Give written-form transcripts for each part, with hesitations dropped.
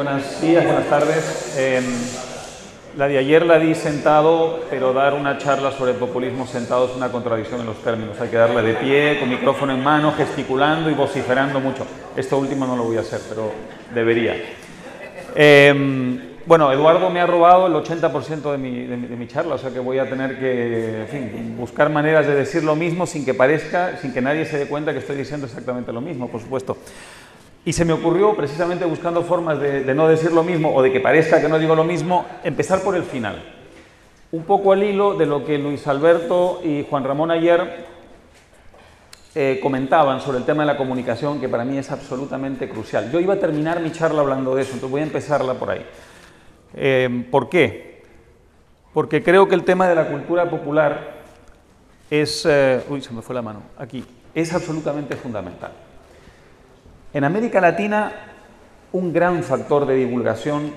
Buenos días, buenas tardes. La de ayer la di sentado, pero dar una charla sobre populismo sentado es una contradicción en los términos. Hay que darla de pie, con micrófono en mano, gesticulando y vociferando mucho. Esto último no lo voy a hacer, pero debería. Bueno, Eduardo me ha robado el 80% de mi charla, o sea que voy a tener que, en fin, buscar maneras de decir lo mismo sin que parezca, sin que nadie se dé cuenta que estoy diciendo exactamente lo mismo, por supuesto. Y se me ocurrió, precisamente buscando formas de no decir lo mismo o de que parezca que no digo lo mismo, empezar por el final. Un poco al hilo de lo que Luis Alberto y Juan Ramón ayer comentaban sobre el tema de la comunicación, que para mí es absolutamente crucial. Yo iba a terminar mi charla hablando de eso, entonces voy a empezarla por ahí. ¿Por qué? Porque creo que el tema de la cultura popular es... uy, se me fue la mano. Aquí. Es absolutamente fundamental. En América Latina, un gran factor de divulgación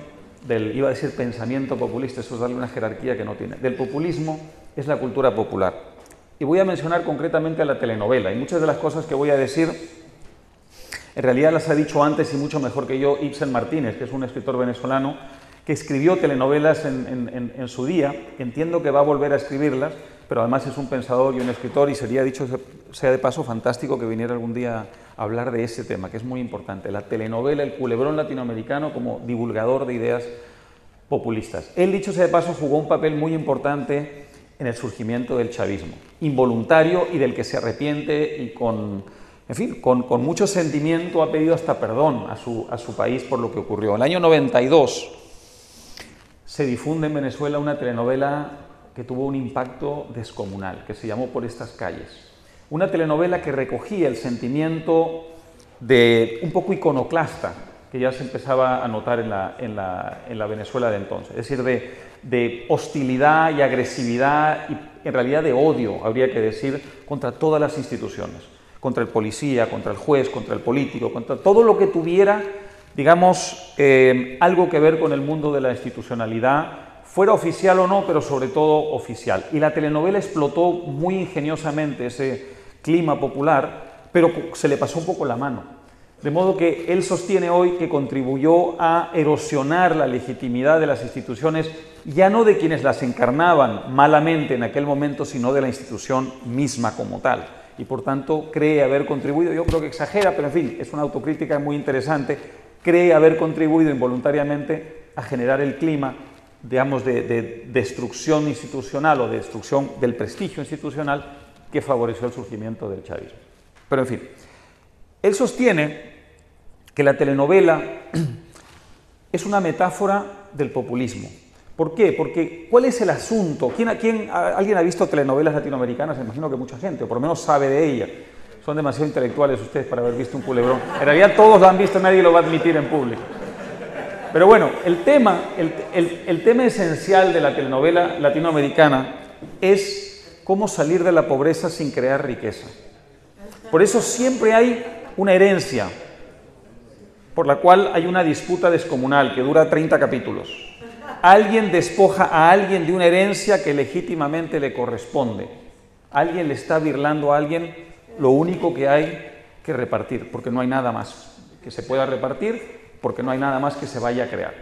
del, iba a decir pensamiento populista, eso es darle una jerarquía que no tiene, del populismo, es la cultura popular. Y voy a mencionar concretamente a la telenovela, y muchas de las cosas que voy a decir, en realidad las ha dicho antes y mucho mejor que yo Ibsen Martínez, que es un escritor venezolano que escribió telenovelas en su día. Entiendo que va a volver a escribirlas, pero además es un pensador y un escritor, y sería, dicho sea de paso, fantástico que viniera algún día a hablar de ese tema, que es muy importante, la telenovela, el culebrón latinoamericano como divulgador de ideas populistas. Él, dicho sea de paso, jugó un papel muy importante en el surgimiento del chavismo, involuntario y del que se arrepiente y con mucho sentimiento ha pedido hasta perdón a su país por lo que ocurrió. En el año 92 se difunde en Venezuela una telenovela que tuvo un impacto descomunal, que se llamó Por estas calles. Una telenovela que recogía el sentimiento de un poco iconoclasta que ya se empezaba a notar en la Venezuela de entonces, es decir, de hostilidad y agresividad y en realidad de odio, habría que decir, contra todas las instituciones, contra el policía, contra el juez, contra el político, contra todo lo que tuviera, digamos, algo que ver con el mundo de la institucionalidad, fuera oficial o no, pero sobre todo oficial. Y la telenovela explotó muy ingeniosamente ese clima popular, pero se le pasó un poco la mano. De modo que él sostiene hoy que contribuyó a erosionar la legitimidad de las instituciones, ya no de quienes las encarnaban malamente en aquel momento, sino de la institución misma como tal. Y por tanto cree haber contribuido, yo creo que exagera, pero en fin, es una autocrítica muy interesante, cree haber contribuido involuntariamente a generar el clima, digamos, de destrucción institucional o de destrucción del prestigio institucional que favoreció el surgimiento del chavismo. Pero en fin, él sostiene que la telenovela es una metáfora del populismo. ¿Por qué? Porque ¿cuál es el asunto? ¿Alguien ha visto telenovelas latinoamericanas? Me imagino que mucha gente, o por lo menos sabe de ellas. Son demasiado intelectuales ustedes para haber visto un culebrón. En realidad todos lo han visto, nadie lo va a admitir en público. Pero bueno, el tema esencial de la telenovela latinoamericana es cómo salir de la pobreza sin crear riqueza. Por eso siempre hay una herencia, por la cual hay una disputa descomunal que dura 30 capítulos. Alguien despoja a alguien de una herencia que legítimamente le corresponde. Alguien le está birlando a alguien lo único que hay que repartir, porque no hay nada más que se pueda repartir, porque no hay nada más que se vaya a crear.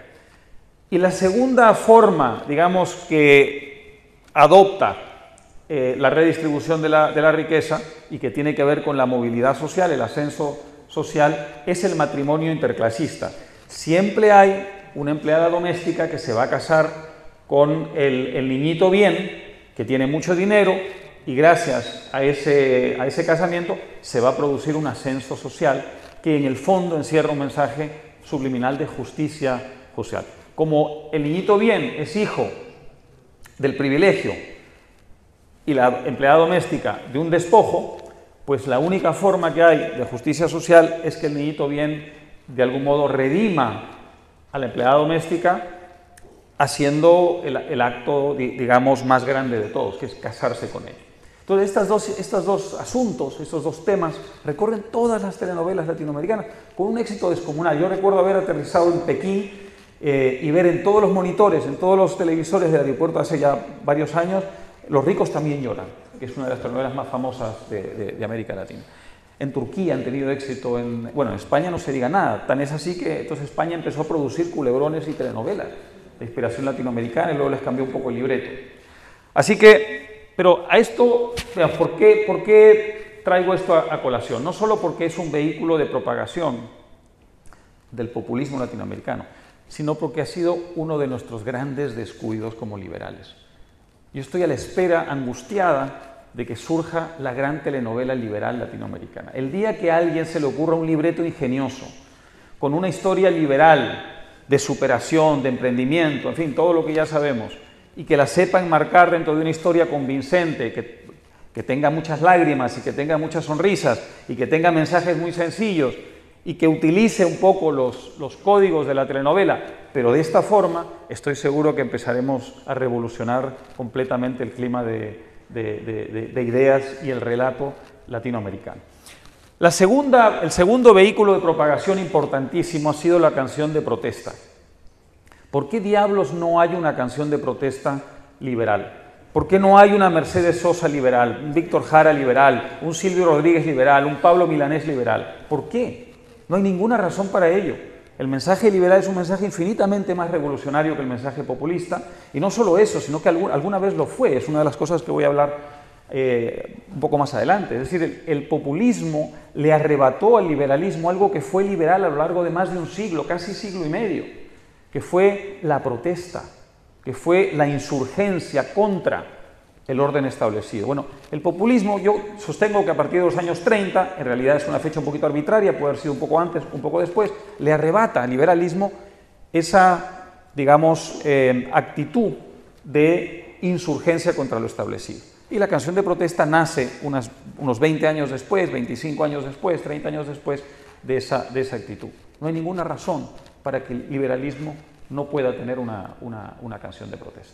Y la segunda forma, digamos, que adopta la redistribución de la riqueza y que tiene que ver con la movilidad social, el ascenso social, es el matrimonio interclasista. Siempre hay una empleada doméstica que se va a casar con el niñito bien, que tiene mucho dinero, y gracias a ese casamiento se va a producir un ascenso social que en el fondo encierra un mensaje subliminal de justicia social. Como el niñito bien es hijo del privilegio y la empleada doméstica de un despojo, pues la única forma que hay de justicia social es que el niñito bien de algún modo redima a la empleada doméstica haciendo el acto, digamos, más grande de todos, que es casarse con ella. Entonces estos dos asuntos, estos dos temas recorren todas las telenovelas latinoamericanas con un éxito descomunal. Yo recuerdo haber aterrizado en Pekín y ver en todos los monitores, en todos los televisores del aeropuerto hace ya varios años, Los ricos también lloran, que es una de las telenovelas más famosas de América Latina. En Turquía han tenido éxito, bueno, en España no se diga nada, tan es así que entonces España empezó a producir culebrones y telenovelas de inspiración latinoamericana y luego les cambió un poco el libreto. Así que, pero a esto, ¿por qué traigo esto a colación? No solo porque es un vehículo de propagación del populismo latinoamericano, sino porque ha sido uno de nuestros grandes descuidos como liberales. Yo estoy a la espera, angustiada, de que surja la gran telenovela liberal latinoamericana. El día que a alguien se le ocurra un libreto ingenioso, con una historia liberal, de superación, de emprendimiento, en fin, todo lo que ya sabemos, y que la sepa enmarcar dentro de una historia convincente, que tenga muchas lágrimas y que tenga muchas sonrisas y que tenga mensajes muy sencillos y que utilice un poco los códigos de la telenovela, pero de esta forma estoy seguro que empezaremos a revolucionar completamente el clima de ideas y el relato latinoamericano. El segundo vehículo de propagación importantísimo ha sido la canción de protesta. ¿Por qué diablos no hay una canción de protesta liberal? ¿Por qué no hay una Mercedes Sosa liberal, un Víctor Jara liberal, un Silvio Rodríguez liberal, un Pablo Milanés liberal? ¿Por qué? No hay ninguna razón para ello. El mensaje liberal es un mensaje infinitamente más revolucionario que el mensaje populista, y no solo eso, sino que alguna vez lo fue. Es una de las cosas que voy a hablar un poco más adelante. Es decir, el populismo le arrebató al liberalismo algo que fue liberal a lo largo de más de un siglo, casi siglo y medio, que fue la protesta, que fue la insurgencia contra el orden establecido. Bueno, el populismo, yo sostengo que a partir de los años 30, en realidad es una fecha un poquito arbitraria, puede haber sido un poco antes, un poco después, le arrebata al liberalismo esa, digamos, actitud de insurgencia contra lo establecido. Y la canción de protesta nace unos 20 años después, 25 años después, 30 años después de esa actitud. No hay ninguna razón para que el liberalismo no pueda tener una canción de protesta.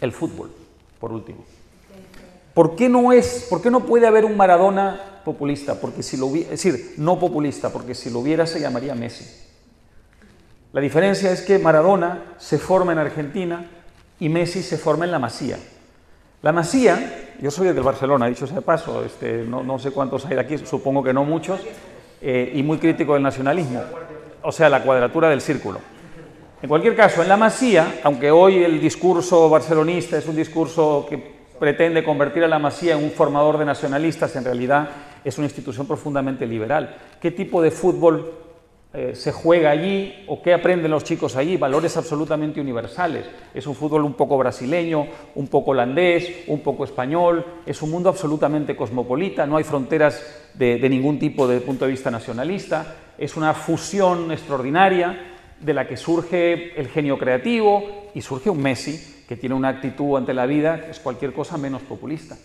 El fútbol. Por último, ¿por qué no puede haber un Maradona populista? Porque si lo hubiera, es decir, no populista, porque si lo hubiera se llamaría Messi. La diferencia es que Maradona se forma en Argentina y Messi se forma en la Masía. La Masía, yo soy del Barcelona, dicho sea de paso, no sé cuántos hay de aquí, supongo que no muchos, y muy crítico del nacionalismo, o sea, la cuadratura del círculo. En cualquier caso, en la Masía, aunque hoy el discurso barcelonista es un discurso que pretende convertir a la Masía en un formador de nacionalistas, en realidad es una institución profundamente liberal. ¿Qué tipo de fútbol se juega allí o qué aprenden los chicos allí? Valores absolutamente universales. Es un fútbol un poco brasileño, un poco holandés, un poco español. Es un mundo absolutamente cosmopolita, no hay fronteras de ningún tipo desde el punto de vista nacionalista. Es una fusión extraordinaria de la que surge el genio creativo y surge un Messi que tiene una actitud ante la vida que es cualquier cosa menos populista.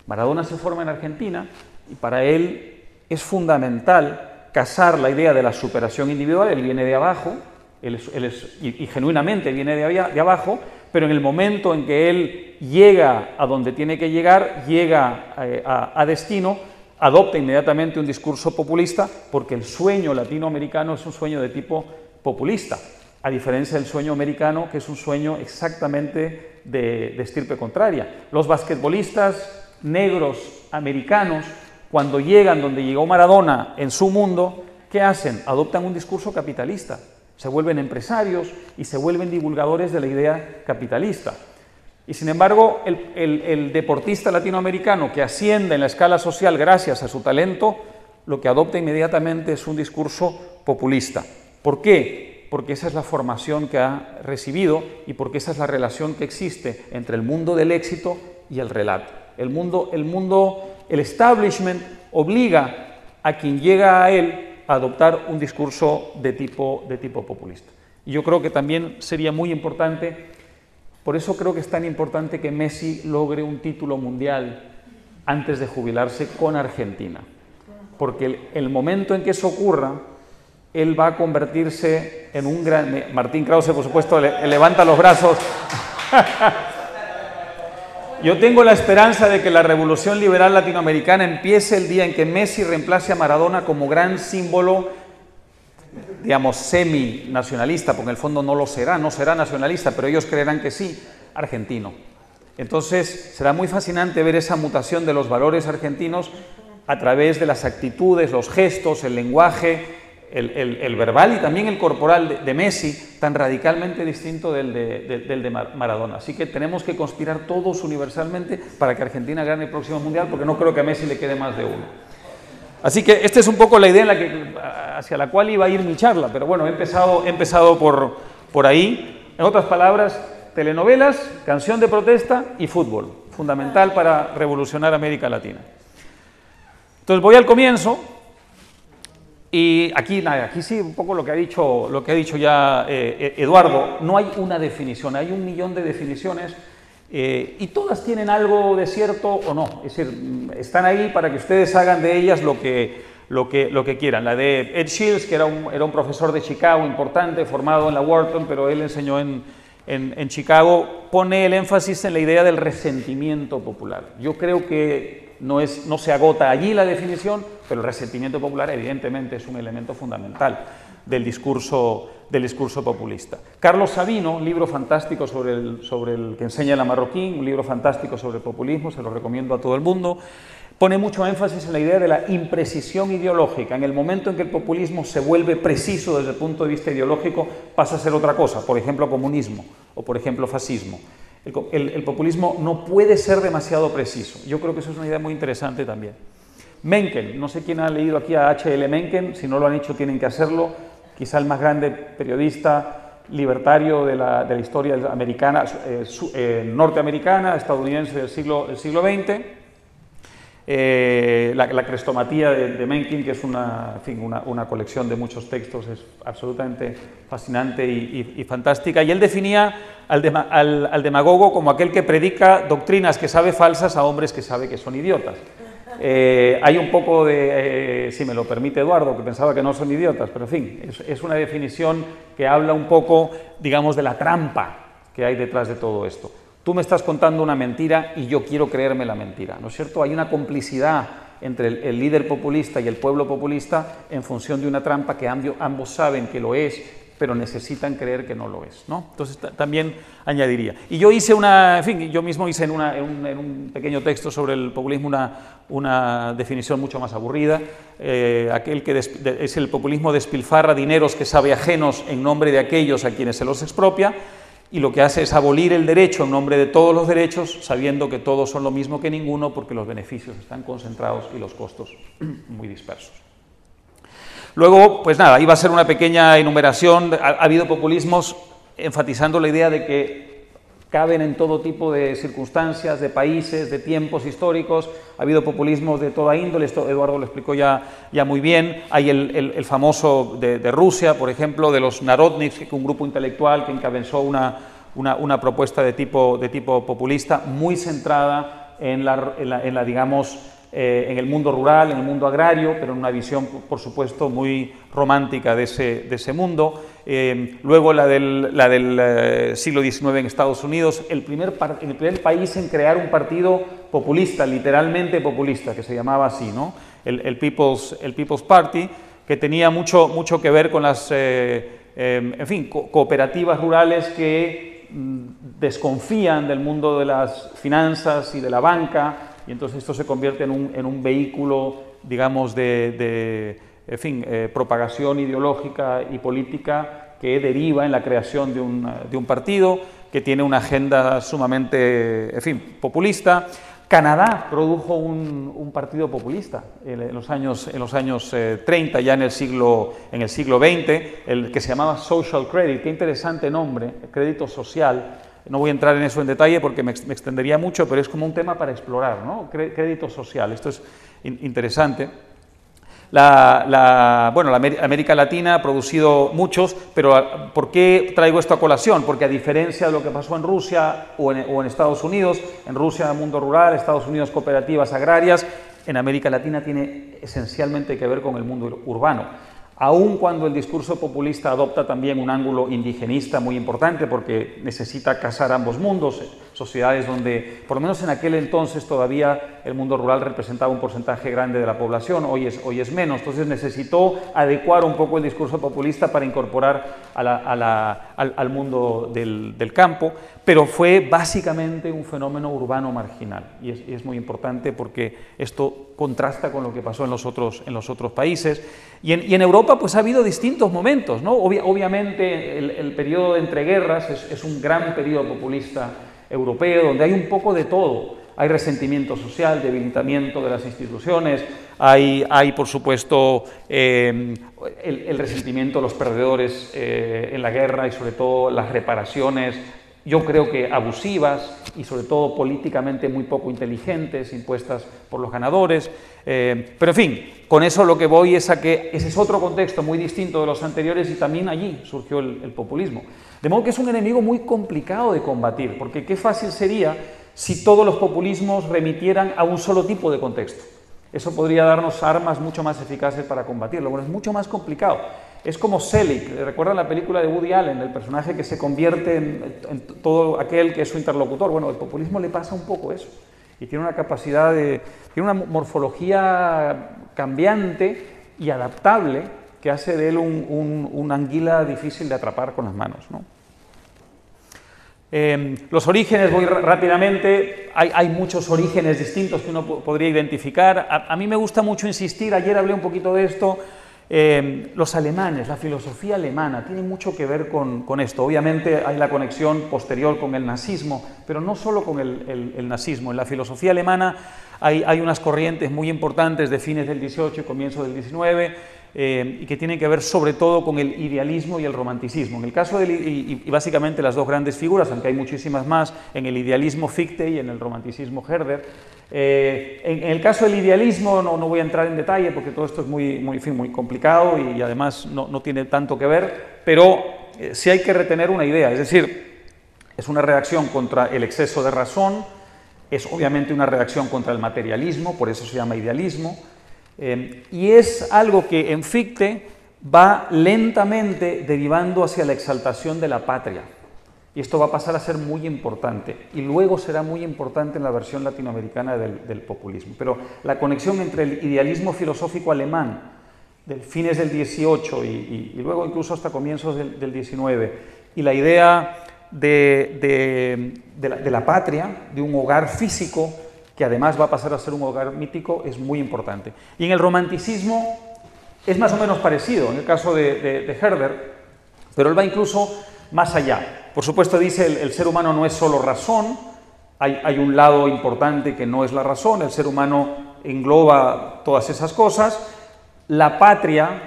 Maradona se forma en Argentina y para él es fundamental casar la idea de la superación individual. Él viene de abajo, y genuinamente viene de abajo, pero en el momento en que él llega a donde tiene que llegar, llega a destino, adopta inmediatamente un discurso populista porque el sueño latinoamericano es un sueño de tipo populista, a diferencia del sueño americano, que es un sueño exactamente de estirpe contraria. Los basquetbolistas negros americanos, cuando llegan donde llegó Maradona en su mundo, ¿qué hacen? Adoptan un discurso capitalista, se vuelven empresarios y se vuelven divulgadores de la idea capitalista. Y sin embargo, el deportista latinoamericano que asciende en la escala social gracias a su talento, lo que adopta inmediatamente es un discurso populista. ¿Por qué? Porque esa es la formación que ha recibido y porque esa es la relación que existe entre el mundo del éxito y el relato. El establishment obliga a quien llega a él a adoptar un discurso de tipo populista. Y yo creo que también sería muy importante, por eso creo que es tan importante que Messi logre un título mundial antes de jubilarse con Argentina. Porque el momento en que eso ocurra, él va a convertirse en un gran... Martín Krause, por supuesto, levanta los brazos. Yo tengo la esperanza de que la revolución liberal latinoamericana empiece el día en que Messi reemplace a Maradona como gran símbolo, digamos, semi-nacionalista, porque en el fondo no será nacionalista, pero ellos creerán que sí, argentino. Entonces, será muy fascinante ver esa mutación de los valores argentinos a través de las actitudes, los gestos, el lenguaje, el verbal y también el corporal de Messi, tan radicalmente distinto del de Maradona. Así que tenemos que conspirar todos universalmente para que Argentina gane el próximo Mundial, porque no creo que a Messi le quede más de uno. Así que esta es un poco la idea hacia la cual iba a ir mi charla, pero bueno, he empezado por ahí. En otras palabras, telenovelas, canción de protesta y fútbol, fundamental para revolucionar América Latina. Entonces voy al comienzo. Y aquí sí, un poco lo que ha dicho ya Eduardo. No hay una definición, hay 1.000.000 de definiciones y todas tienen algo de cierto o no. Es decir, están ahí para que ustedes hagan de ellas lo que quieran. La de Ed Shields, que era un profesor de Chicago importante, formado en la Wharton, pero él enseñó en Chicago, pone el énfasis en la idea del resentimiento popular. Yo creo que no se agota allí la definición, pero el resentimiento popular evidentemente es un elemento fundamental del discurso populista. Carlos Sabino, un libro fantástico sobre el que enseña la Marroquín, un libro fantástico sobre el populismo, se lo recomiendo a todo el mundo, pone mucho énfasis en la idea de la imprecisión ideológica. En el momento en que el populismo se vuelve preciso desde el punto de vista ideológico, pasa a ser otra cosa, por ejemplo comunismo o por ejemplo fascismo. El populismo no puede ser demasiado preciso. Yo creo que eso es una idea muy interesante también. Mencken, no sé quién ha leído aquí a H.L. Mencken, si no lo han hecho tienen que hacerlo, quizá el más grande periodista libertario de la historia americana, norteamericana, estadounidense del siglo XX. La crestomatía de Mencken, que es una colección de muchos textos, es absolutamente fascinante y fantástica. Y él definía al demagogo como aquel que predica doctrinas que sabe falsas a hombres que sabe que son idiotas. Hay un poco de, si me lo permite Eduardo, que pensaba que no son idiotas, pero en fin, es una definición que habla un poco, digamos, de la trampa que hay detrás de todo esto. Tú me estás contando una mentira y yo quiero creerme la mentira, ¿no es cierto? Hay una complicidad entre el líder populista y el pueblo populista en función de una trampa que ambos saben que lo es, pero necesitan creer que no lo es, ¿no? Entonces también añadiría. Y yo hice yo mismo hice en un pequeño texto sobre el populismo una definición mucho más aburrida. Aquel que es el populismo despilfarra dineros que sabe ajenos en nombre de aquellos a quienes se los expropia, y lo que hace es abolir el derecho en nombre de todos los derechos, sabiendo que todos son lo mismo que ninguno, porque los beneficios están concentrados y los costos muy dispersos. Luego, pues nada, iba a ser una pequeña enumeración. Ha habido populismos enfatizando la idea de que caben en todo tipo de circunstancias, de países, de tiempos históricos. Ha habido populismos de toda índole, esto Eduardo lo explicó ya muy bien. Hay el famoso de Rusia, por ejemplo, de los Narodniks, un grupo intelectual que encabezó una propuesta de tipo populista muy centrada en el mundo rural, en el mundo agrario, pero en una visión, por supuesto, muy romántica de ese mundo. Luego la del siglo XIX en Estados Unidos, el primer país en crear un partido populista, literalmente populista, que se llamaba así, ¿no? El People's Party, que tenía mucho que ver con las cooperativas rurales que desconfían del mundo de las finanzas y de la banca, y entonces esto se convierte en un vehículo, digamos, de propagación ideológica y política que deriva en la creación de un partido que tiene una agenda sumamente, populista. Canadá produjo un partido populista en los años 30, ya en el siglo XX, el que se llamaba Social Credit. Qué interesante nombre, crédito social. No voy a entrar en eso en detalle porque me extendería mucho, pero es como un tema para explorar, ¿no? Crédito social, esto es interesante. América Latina ha producido muchos, pero ¿por qué traigo esto a colación? Porque a diferencia de lo que pasó en Rusia o en Estados Unidos, en Rusia mundo rural, Estados Unidos cooperativas agrarias, en América Latina tiene esencialmente que ver con el mundo urbano. Aun cuando el discurso populista adopta también un ángulo indigenista muy importante porque necesita casar ambos mundos, sociedades donde, por lo menos en aquel entonces, todavía el mundo rural representaba un porcentaje grande de la población, hoy es menos. Entonces necesitó adecuar un poco el discurso populista para incorporar al mundo del campo, pero fue básicamente un fenómeno urbano marginal, y es muy importante porque esto contrasta con lo que pasó en los otros países. Y en Europa pues ha habido distintos momentos, ¿no? Obviamente el periodo de entreguerras es un gran periodo populista europeo, donde hay un poco de todo. Hay resentimiento social, debilitamiento de las instituciones, hay por supuesto el resentimiento de los perdedores en la guerra y sobre todo las reparaciones, yo creo que abusivas y sobre todo políticamente muy poco inteligentes, impuestas por los ganadores. Pero en fin, con eso lo que voy es a que ese es otro contexto muy distinto de los anteriores y también allí surgió el populismo. De modo que es un enemigo muy complicado de combatir, porque qué fácil sería si todos los populismos remitieran a un solo tipo de contexto. Eso podría darnos armas mucho más eficaces para combatirlo. Bueno, es mucho más complicado. Es como Selig, ¿recuerdan la película de Woody Allen, el personaje que se convierte en todo aquel que es su interlocutor? Bueno, el populismo le pasa un poco eso, y tiene una capacidad tiene una morfología cambiante y adaptable que hace de él un anguila difícil de atrapar con las manos, ¿no? Los orígenes, voy rápidamente, hay muchos orígenes distintos que uno podría identificar. A mí me gusta mucho insistir, ayer hablé un poquito de esto, los alemanes, la filosofía alemana tiene mucho que ver con esto. Obviamente hay la conexión posterior con el nazismo, pero no solo con el nazismo. En la filosofía alemana hay unas corrientes muy importantes de fines del 18 y comienzos del 19, y que tienen que ver sobre todo con el idealismo y el romanticismo. En el caso y básicamente las dos grandes figuras, aunque hay muchísimas más, en el idealismo Fichte y en el romanticismo Herder. En el caso del idealismo no voy a entrar en detalle porque todo esto es muy complicado y además no tiene tanto que ver, pero sí hay que retener una idea, es decir, es una reacción contra el exceso de razón, es obviamente una reacción contra el materialismo, por eso se llama idealismo, y es algo que en Fichte va lentamente derivando hacia la exaltación de la patria. Y esto va a pasar a ser muy importante, y luego será muy importante en la versión latinoamericana del populismo. Pero la conexión entre el idealismo filosófico alemán de fines del 18 y luego incluso hasta comienzos del 19, y la idea de la patria, de un hogar físico, que además va a pasar a ser un hogar mítico, es muy importante. Y en el romanticismo es más o menos parecido, en el caso de Herder, pero él va incluso más allá. Por supuesto dice, el ser humano no es solo razón, hay un lado importante que no es la razón, el ser humano engloba todas esas cosas. La patria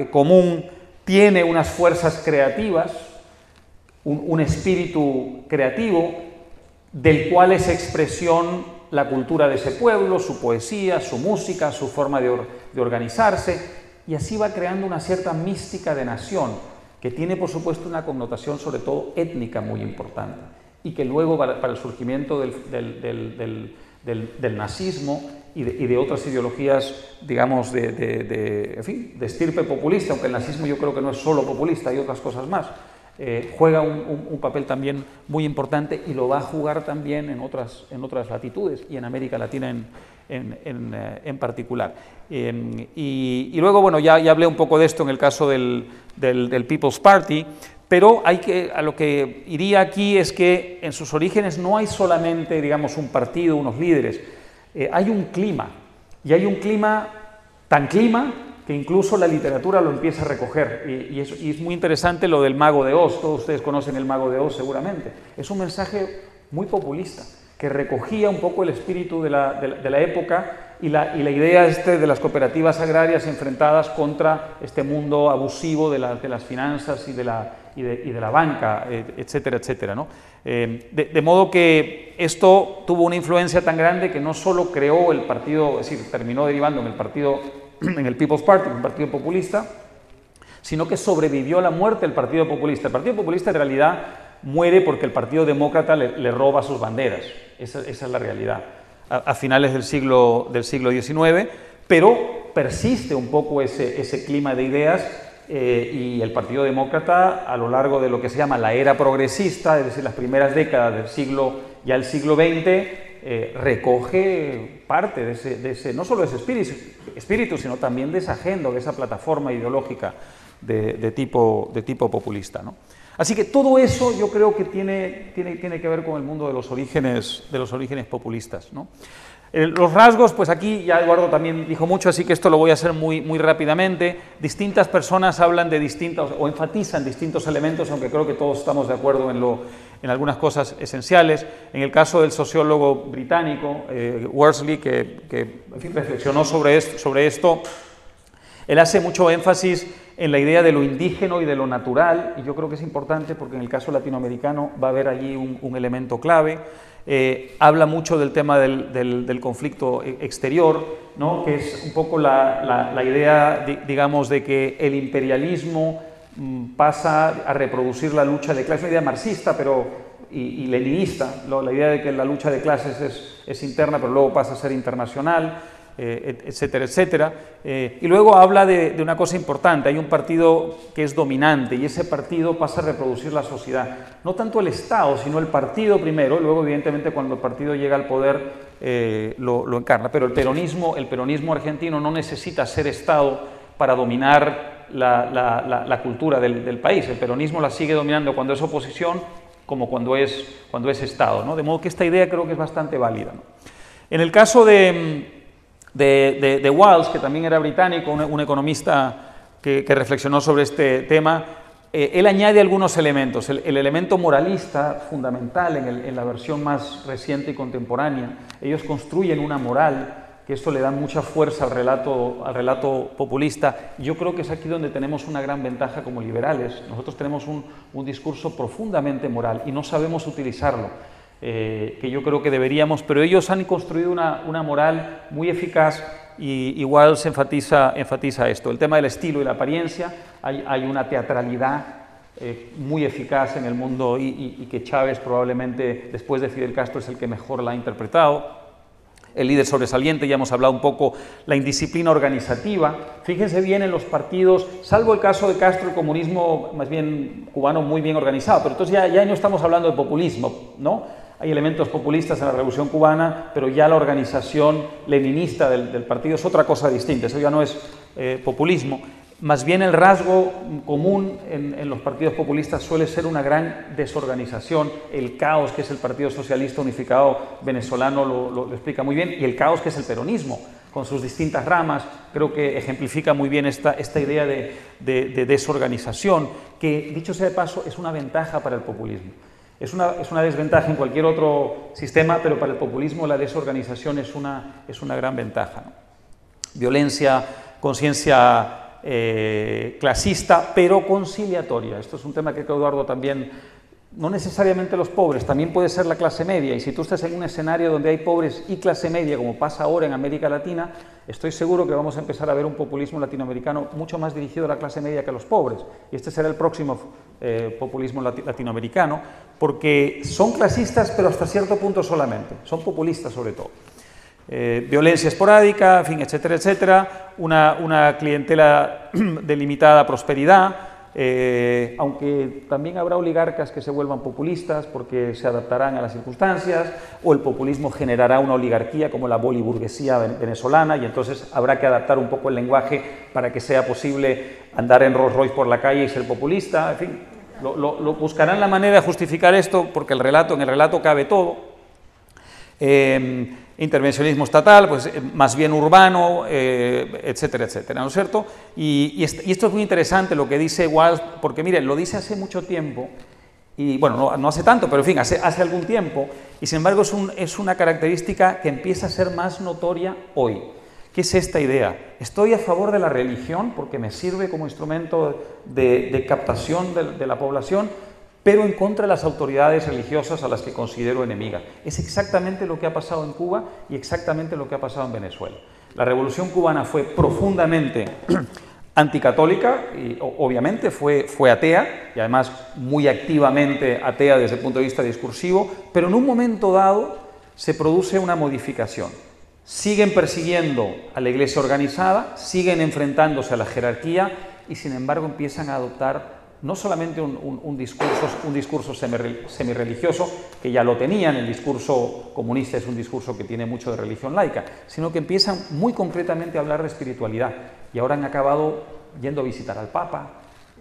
común tiene unas fuerzas creativas, un espíritu creativo, del cual es expresión la cultura de ese pueblo, su poesía, su música, su forma de organizarse, y así va creando una cierta mística de nación, que tiene por supuesto una connotación sobre todo étnica muy importante, y que luego para el surgimiento del nazismo y de otras ideologías, digamos, en fin, de estirpe populista, aunque el nazismo yo creo que no es solo populista, hay otras cosas más, juega un papel también muy importante, y lo va a jugar también en otras latitudes y en América Latina en particular. Y luego, bueno, ya hablé un poco de esto en el caso del People's Party, pero a lo que iría aquí es que en sus orígenes no hay solamente, digamos, un partido, unos líderes, hay un clima, y hay un clima que incluso la literatura lo empieza a recoger, y es muy interesante lo del Mago de Oz. Todos ustedes conocen el Mago de Oz seguramente. Es un mensaje muy populista, que recogía un poco el espíritu de la época y la idea de las cooperativas agrarias enfrentadas contra este mundo abusivo de las finanzas y de la banca, etcétera, etcétera, ¿no? De modo que esto tuvo una influencia tan grande que no solo creó el partido, es decir, terminó derivando en el People's Party, un partido populista, sino que sobrevivió a la muerte del Partido Populista. El Partido Populista en realidad muere porque el Partido Demócrata le roba sus banderas. Esa es la realidad. A finales del siglo XIX, pero persiste un poco ese clima de ideas y el Partido Demócrata, a lo largo de lo que se llama la era progresista, es decir, las primeras décadas del siglo, ya el siglo XX, recoge parte de ese, no solo de ese espíritu, sino también de esa agenda, de esa plataforma ideológica de tipo populista, ¿no? Así que todo eso yo creo que tiene que ver con el mundo de los orígenes populistas, ¿no? Los rasgos, pues aquí ya Eduardo también dijo mucho, así que esto lo voy a hacer muy rápidamente. Distintas personas hablan de distintos, o enfatizan distintos elementos, aunque creo que todos estamos de acuerdo en algunas cosas esenciales. En el caso del sociólogo británico, Worsley, que en fin, reflexionó sobre esto, él hace mucho énfasis en la idea de lo indígena y de lo natural, y yo creo que es importante porque en el caso latinoamericano va a haber allí un elemento clave. Habla mucho del tema del conflicto exterior, ¿no? Que es un poco la idea, digamos, de que el imperialismo pasa a reproducir la lucha de clases, una idea marxista y leninista, la idea de que la lucha de clases es interna, pero luego pasa a ser internacional, etcétera, etcétera. Y luego habla de una cosa importante: hay un partido que es dominante y ese partido pasa a reproducir la sociedad. No tanto el Estado, sino el partido primero, y luego evidentemente cuando el partido llega al poder lo encarna. Pero el peronismo argentino no necesita ser Estado para dominar la cultura del país. El peronismo la sigue dominando cuando es oposición como cuando es Estado, ¿no? De modo que esta idea creo que es bastante válida, ¿no? En el caso de Walsh, que también era británico, un economista que reflexionó sobre este tema, él añade algunos elementos. El elemento moralista fundamental en la versión más reciente y contemporánea. Ellos construyen una moral, que esto le da mucha fuerza al relato populista. Yo creo que es aquí donde tenemos una gran ventaja como liberales. Nosotros tenemos un discurso profundamente moral y no sabemos utilizarlo. Que yo creo que deberíamos, pero ellos han construido una moral muy eficaz y igual se enfatiza esto. El tema del estilo y la apariencia, hay una teatralidad muy eficaz en el mundo y que Chávez probablemente, después de Fidel Castro, es el que mejor la ha interpretado. El líder sobresaliente, ya hemos hablado un poco, la indisciplina organizativa. Fíjense bien en los partidos, salvo el caso de Castro, el comunismo más bien cubano muy bien organizado, pero entonces ya no estamos hablando de populismo, ¿no? Hay elementos populistas en la Revolución Cubana, pero ya la organización leninista del partido es otra cosa distinta, eso ya no es populismo. Más bien el rasgo común en los partidos populistas suele ser una gran desorganización, el caos que es el Partido Socialista Unificado venezolano lo explica muy bien, y el caos que es el peronismo, con sus distintas ramas, creo que ejemplifica muy bien esta idea de desorganización, que, dicho sea de paso, es una ventaja para el populismo. Es una desventaja en cualquier otro sistema, pero para el populismo la desorganización es una gran ventaja, ¿no? Violencia, conciencia clasista, pero conciliatoria. Esto es un tema que Eduardo también, no necesariamente los pobres, también puede ser la clase media, y si tú estás en un escenario donde hay pobres y clase media, como pasa ahora en América Latina, estoy seguro que vamos a empezar a ver un populismo latinoamericano mucho más dirigido a la clase media que a los pobres, y este será el próximo populismo latinoamericano, porque son clasistas, pero hasta cierto punto solamente, son populistas sobre todo. Violencia esporádica, en fin, etcétera, etcétera, una clientela de limitada prosperidad, aunque también habrá oligarcas que se vuelvan populistas porque se adaptarán a las circunstancias, o el populismo generará una oligarquía como la boliburguesía venezolana, y entonces habrá que adaptar un poco el lenguaje para que sea posible andar en Rolls Royce por la calle y ser populista. En fin, buscarán la manera de justificar esto porque en el relato cabe todo. Intervencionismo estatal, pues más bien urbano, etcétera, etcétera, ¿no es cierto? Y esto es muy interesante lo que dice Walsh, porque miren, lo dice hace mucho tiempo, y bueno, no hace tanto, pero en fin, hace algún tiempo, y sin embargo es una característica que empieza a ser más notoria hoy. ¿Qué es esta idea? Estoy a favor de la religión porque me sirve como instrumento de captación de la población, pero en contra de las autoridades religiosas a las que considero enemigas. Es exactamente lo que ha pasado en Cuba y exactamente lo que ha pasado en Venezuela. La Revolución Cubana fue profundamente anticatólica y obviamente fue atea, y además muy activamente atea desde el punto de vista discursivo, pero en un momento dado se produce una modificación. Siguen persiguiendo a la iglesia organizada, siguen enfrentándose a la jerarquía, y sin embargo empiezan a adoptar no solamente un discurso semirreligioso, que ya lo tenían, el discurso comunista es un discurso que tiene mucho de religión laica, sino que empiezan muy concretamente a hablar de espiritualidad, y ahora han acabado yendo a visitar al Papa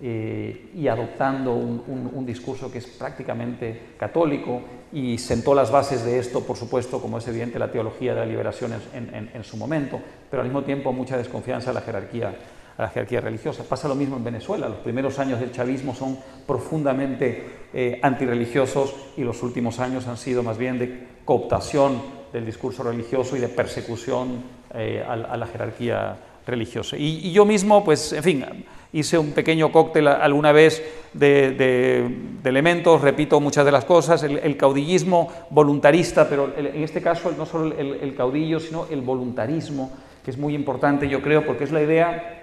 y adoptando un discurso que es prácticamente católico, y sentó las bases de esto, por supuesto, como es evidente, la teología de la liberación en su momento, pero al mismo tiempo mucha desconfianza a la jerarquía religiosa. Pasa lo mismo en Venezuela. Los primeros años del chavismo son profundamente antirreligiosos, y los últimos años han sido más bien de cooptación del discurso religioso y de persecución a la jerarquía religiosa. Y yo mismo, pues, en fin, hice un pequeño cóctel alguna vez de elementos, repito muchas de las cosas, el caudillismo voluntarista, pero en este caso no solo el caudillo, sino el voluntarismo, que es muy importante, yo creo, porque es la idea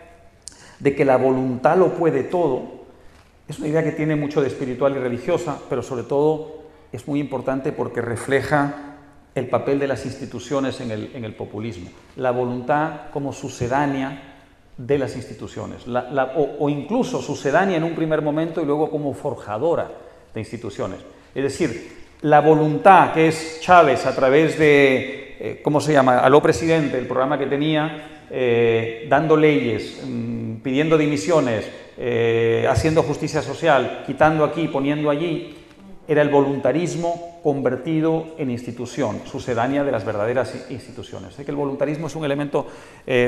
de que la voluntad lo puede todo. Es una idea que tiene mucho de espiritual y religiosa, pero sobre todo es muy importante porque refleja el papel de las instituciones en el populismo. La voluntad como sucedánea de las instituciones, o incluso sucedánea en un primer momento y luego como forjadora de instituciones. Es decir, la voluntad que es Chávez a través de, ¿cómo se llama?, Aló Presidente, el programa que tenía, dando leyes, pidiendo dimisiones, haciendo justicia social, quitando aquí, poniendo allí, era el voluntarismo convertido en institución, sucedánea de las verdaderas instituciones. Sé que el voluntarismo es un elemento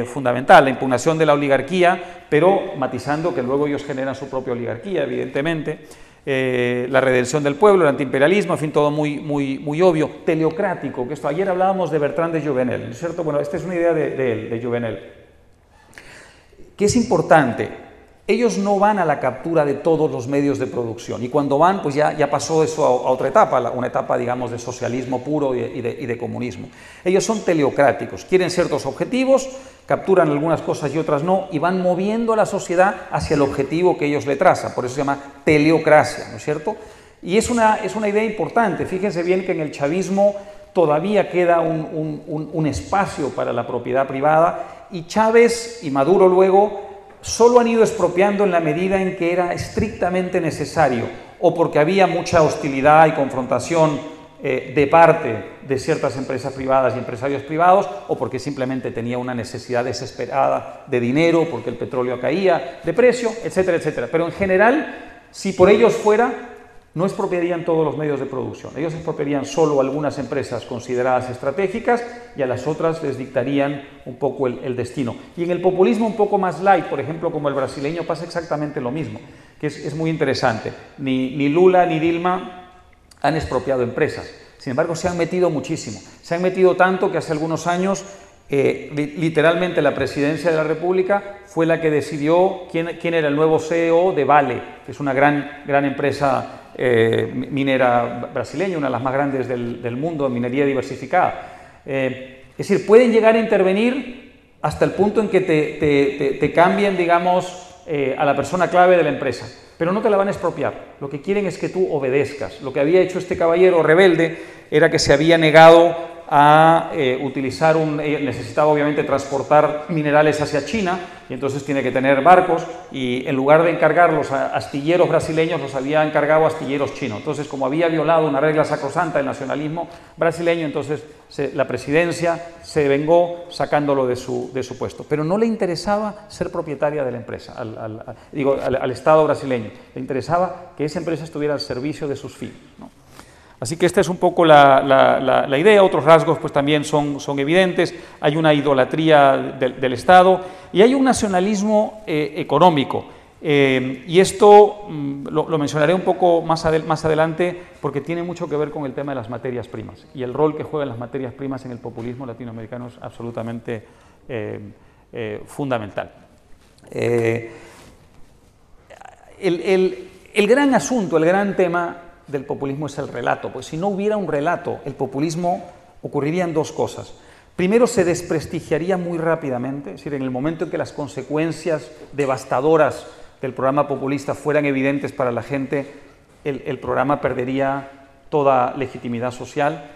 fundamental, la impugnación de la oligarquía, pero matizando que luego ellos generan su propia oligarquía, evidentemente, la redención del pueblo, el antiimperialismo, en fin, todo muy obvio, teleocrático, que esto, ayer hablábamos de Bertrand de Jouvenel, ¿no es cierto? Bueno, esta es una idea de Jouvenel, que es importante. Ellos no van a la captura de todos los medios de producción, y cuando van, pues ya pasó eso a otra etapa, una etapa, digamos, de socialismo puro y de comunismo. Ellos son teleocráticos, quieren ciertos objetivos, capturan algunas cosas y otras no, y van moviendo a la sociedad hacia el objetivo que ellos le trazan, por eso se llama teleocracia, ¿no es cierto? Y es una idea importante. Fíjense bien que en el chavismo todavía queda un espacio para la propiedad privada, y Chávez y Maduro luego solo han ido expropiando en la medida en que era estrictamente necesario, o porque había mucha hostilidad y confrontación de parte de ciertas empresas privadas y empresarios privados, o porque simplemente tenía una necesidad desesperada de dinero, porque el petróleo caía de precio, etcétera, etcétera. Pero en general, si por ellos fuera, no expropiarían todos los medios de producción. Ellos expropiarían solo algunas empresas consideradas estratégicas, y a las otras les dictarían un poco el destino. Y en el populismo un poco más light, por ejemplo, como el brasileño, pasa exactamente lo mismo, que es muy interesante. Ni Lula ni Dilma han expropiado empresas. Sin embargo, se han metido muchísimo. Se han metido tanto que hace algunos años, literalmente la presidencia de la República fue la que decidió quién era el nuevo CEO de Vale, que es una gran empresa minera brasileña, una de las más grandes del mundo, en minería diversificada. Es decir, pueden llegar a intervenir hasta el punto en que te cambien, digamos, a la persona clave de la empresa, pero no te la van a expropiar. Lo que quieren es que tú obedezcas. Lo que había hecho este caballero rebelde era que se había negado a utilizar necesitaba obviamente transportar minerales hacia China, y entonces tiene que tener barcos, y en lugar de encargarlos a astilleros brasileños, los había encargado a astilleros chinos. Entonces, como había violado una regla sacrosanta del nacionalismo brasileño, entonces la presidencia se vengó sacándolo de su puesto. Pero no le interesaba ser propietaria de la empresa, al Estado brasileño. Le interesaba que esa empresa estuviera al servicio de sus fines, ¿no? Así que esta es un poco la idea. Otros rasgos pues también son evidentes. Hay una idolatría del Estado y hay un nacionalismo económico. Y esto lo mencionaré un poco más adelante, porque tiene mucho que ver con el tema de las materias primas. Y el rol que juegan las materias primas en el populismo latinoamericano es absolutamente fundamental. El gran asunto, el gran tema del populismo es el relato. Pues si no hubiera un relato, el populismo, ocurrirían dos cosas. Primero, se desprestigiaría muy rápidamente, es decir, en el momento en que las consecuencias devastadoras del programa populista fueran evidentes para la gente, el programa perdería toda legitimidad social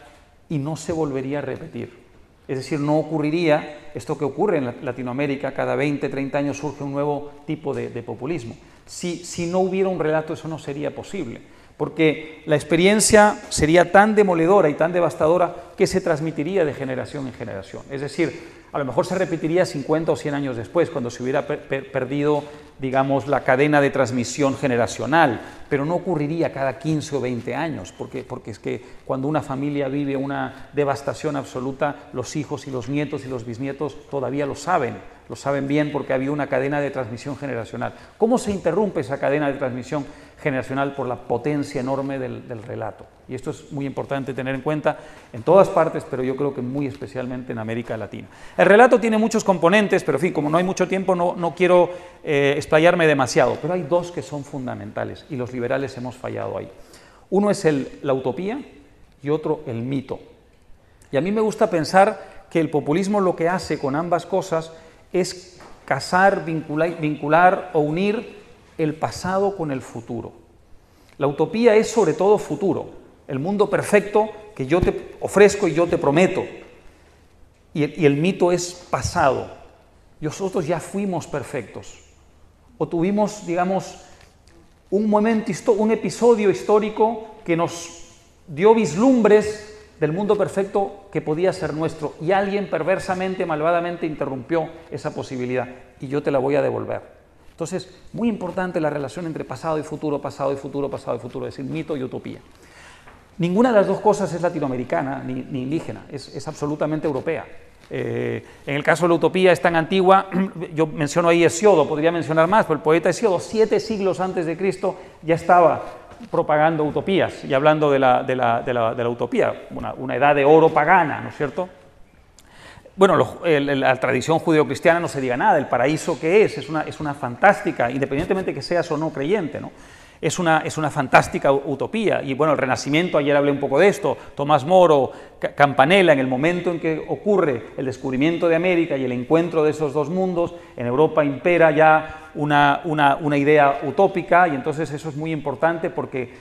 y no se volvería a repetir. Es decir, no ocurriría esto que ocurre en Latinoamérica, cada 20, 30 años surge un nuevo tipo de populismo. Si no hubiera un relato, eso no sería posible, porque la experiencia sería tan demoledora y tan devastadora que se transmitiría de generación en generación. Es decir, a lo mejor se repetiría 50 o 100 años después, cuando se hubiera perdido, digamos, la cadena de transmisión generacional, pero no ocurriría cada 15 o 20 años, porque es que cuando una familia vive una devastación absoluta, los hijos y los nietos y los bisnietos todavía lo saben bien porque ha habido una cadena de transmisión generacional. ¿Cómo se interrumpe esa cadena de transmisión generacional? Por la potencia enorme del relato. Y esto es muy importante tener en cuenta en todas partes, pero yo creo que muy especialmente en América Latina. El relato tiene muchos componentes, pero en fin, como no hay mucho tiempo, no quiero explayarme demasiado, pero hay dos que son fundamentales y los liberales hemos fallado ahí. Uno es la utopía y otro el mito. Y a mí me gusta pensar que el populismo lo que hace con ambas cosas es casar, vincular o unir el pasado con el futuro. La utopía es sobre todo futuro, el mundo perfecto que yo te ofrezco y yo te prometo. Y el mito es pasado. Nosotros ya fuimos perfectos. O tuvimos, digamos, un episodio histórico que nos dio vislumbres del mundo perfecto que podía ser nuestro, y alguien perversamente, malvadamente interrumpió esa posibilidad, y yo te la voy a devolver. Entonces, muy importante la relación entre pasado y futuro, pasado y futuro, pasado y futuro, es decir, mito y utopía. Ninguna de las dos cosas es latinoamericana ni indígena, es absolutamente europea. En el caso de la utopía es tan antigua, yo menciono ahí Hesíodo, podría mencionar más, pero el poeta Hesíodo, 7 siglos antes de Cristo, ya estaba propagando utopías y hablando de la utopía, una edad de oro pagana, ¿no es cierto? Bueno, la tradición judeocristiana no se diga nada, el paraíso que es una fantástica, independientemente que seas o no creyente, ¿no? Es una fantástica utopía. Y bueno, el Renacimiento, ayer hablé un poco de esto, Tomás Moro, Campanella, en el momento en que ocurre el descubrimiento de América y el encuentro de esos dos mundos, en Europa impera ya una idea utópica, y entonces eso es muy importante porque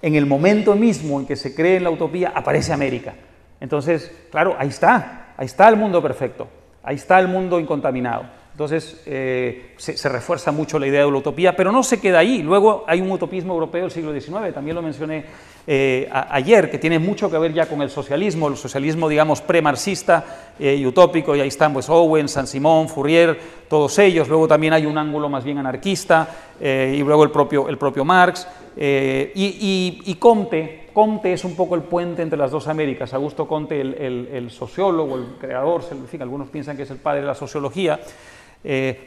en el momento mismo en que se cree en la utopía aparece América. Entonces, claro, ahí está el mundo perfecto, ahí está el mundo incontaminado. Entonces se refuerza mucho la idea de la utopía, pero no se queda ahí. Luego hay un utopismo europeo del siglo XIX, también lo mencioné ayer, que tiene mucho que ver ya con el socialismo, digamos premarxista y utópico, y ahí están pues Owen, Saint-Simon, Fourier, todos ellos. Luego también hay un ángulo más bien anarquista, y luego el propio Marx, y Comte es un poco el puente entre las dos Américas. Augusto Comte, el sociólogo, el creador, en fin, algunos piensan que es el padre de la sociología,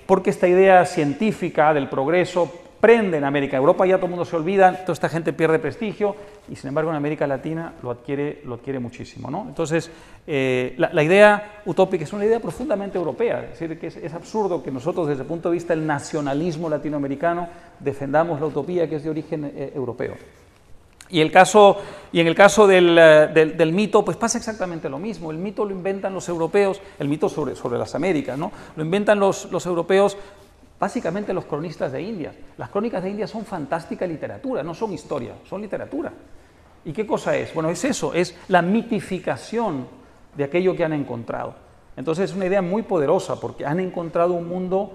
porque esta idea científica del progreso prende en América. En Europa ya todo el mundo se olvida, toda esta gente pierde prestigio, y sin embargo en América Latina lo adquiere muchísimo, ¿no? Entonces, la idea utópica es una idea profundamente europea, es decir, que es absurdo que nosotros desde el punto de vista del nacionalismo latinoamericano defendamos la utopía que es de origen europeo. Y en el caso del mito, pues pasa exactamente lo mismo. El mito lo inventan los europeos, el mito sobre las Américas, ¿no? Lo inventan los europeos, básicamente los cronistas de India. Las crónicas de India son fantástica literatura, no son historia, son literatura. ¿Y qué cosa es? Bueno, es eso, es la mitificación de aquello que han encontrado. Entonces es una idea muy poderosa, porque han encontrado un mundo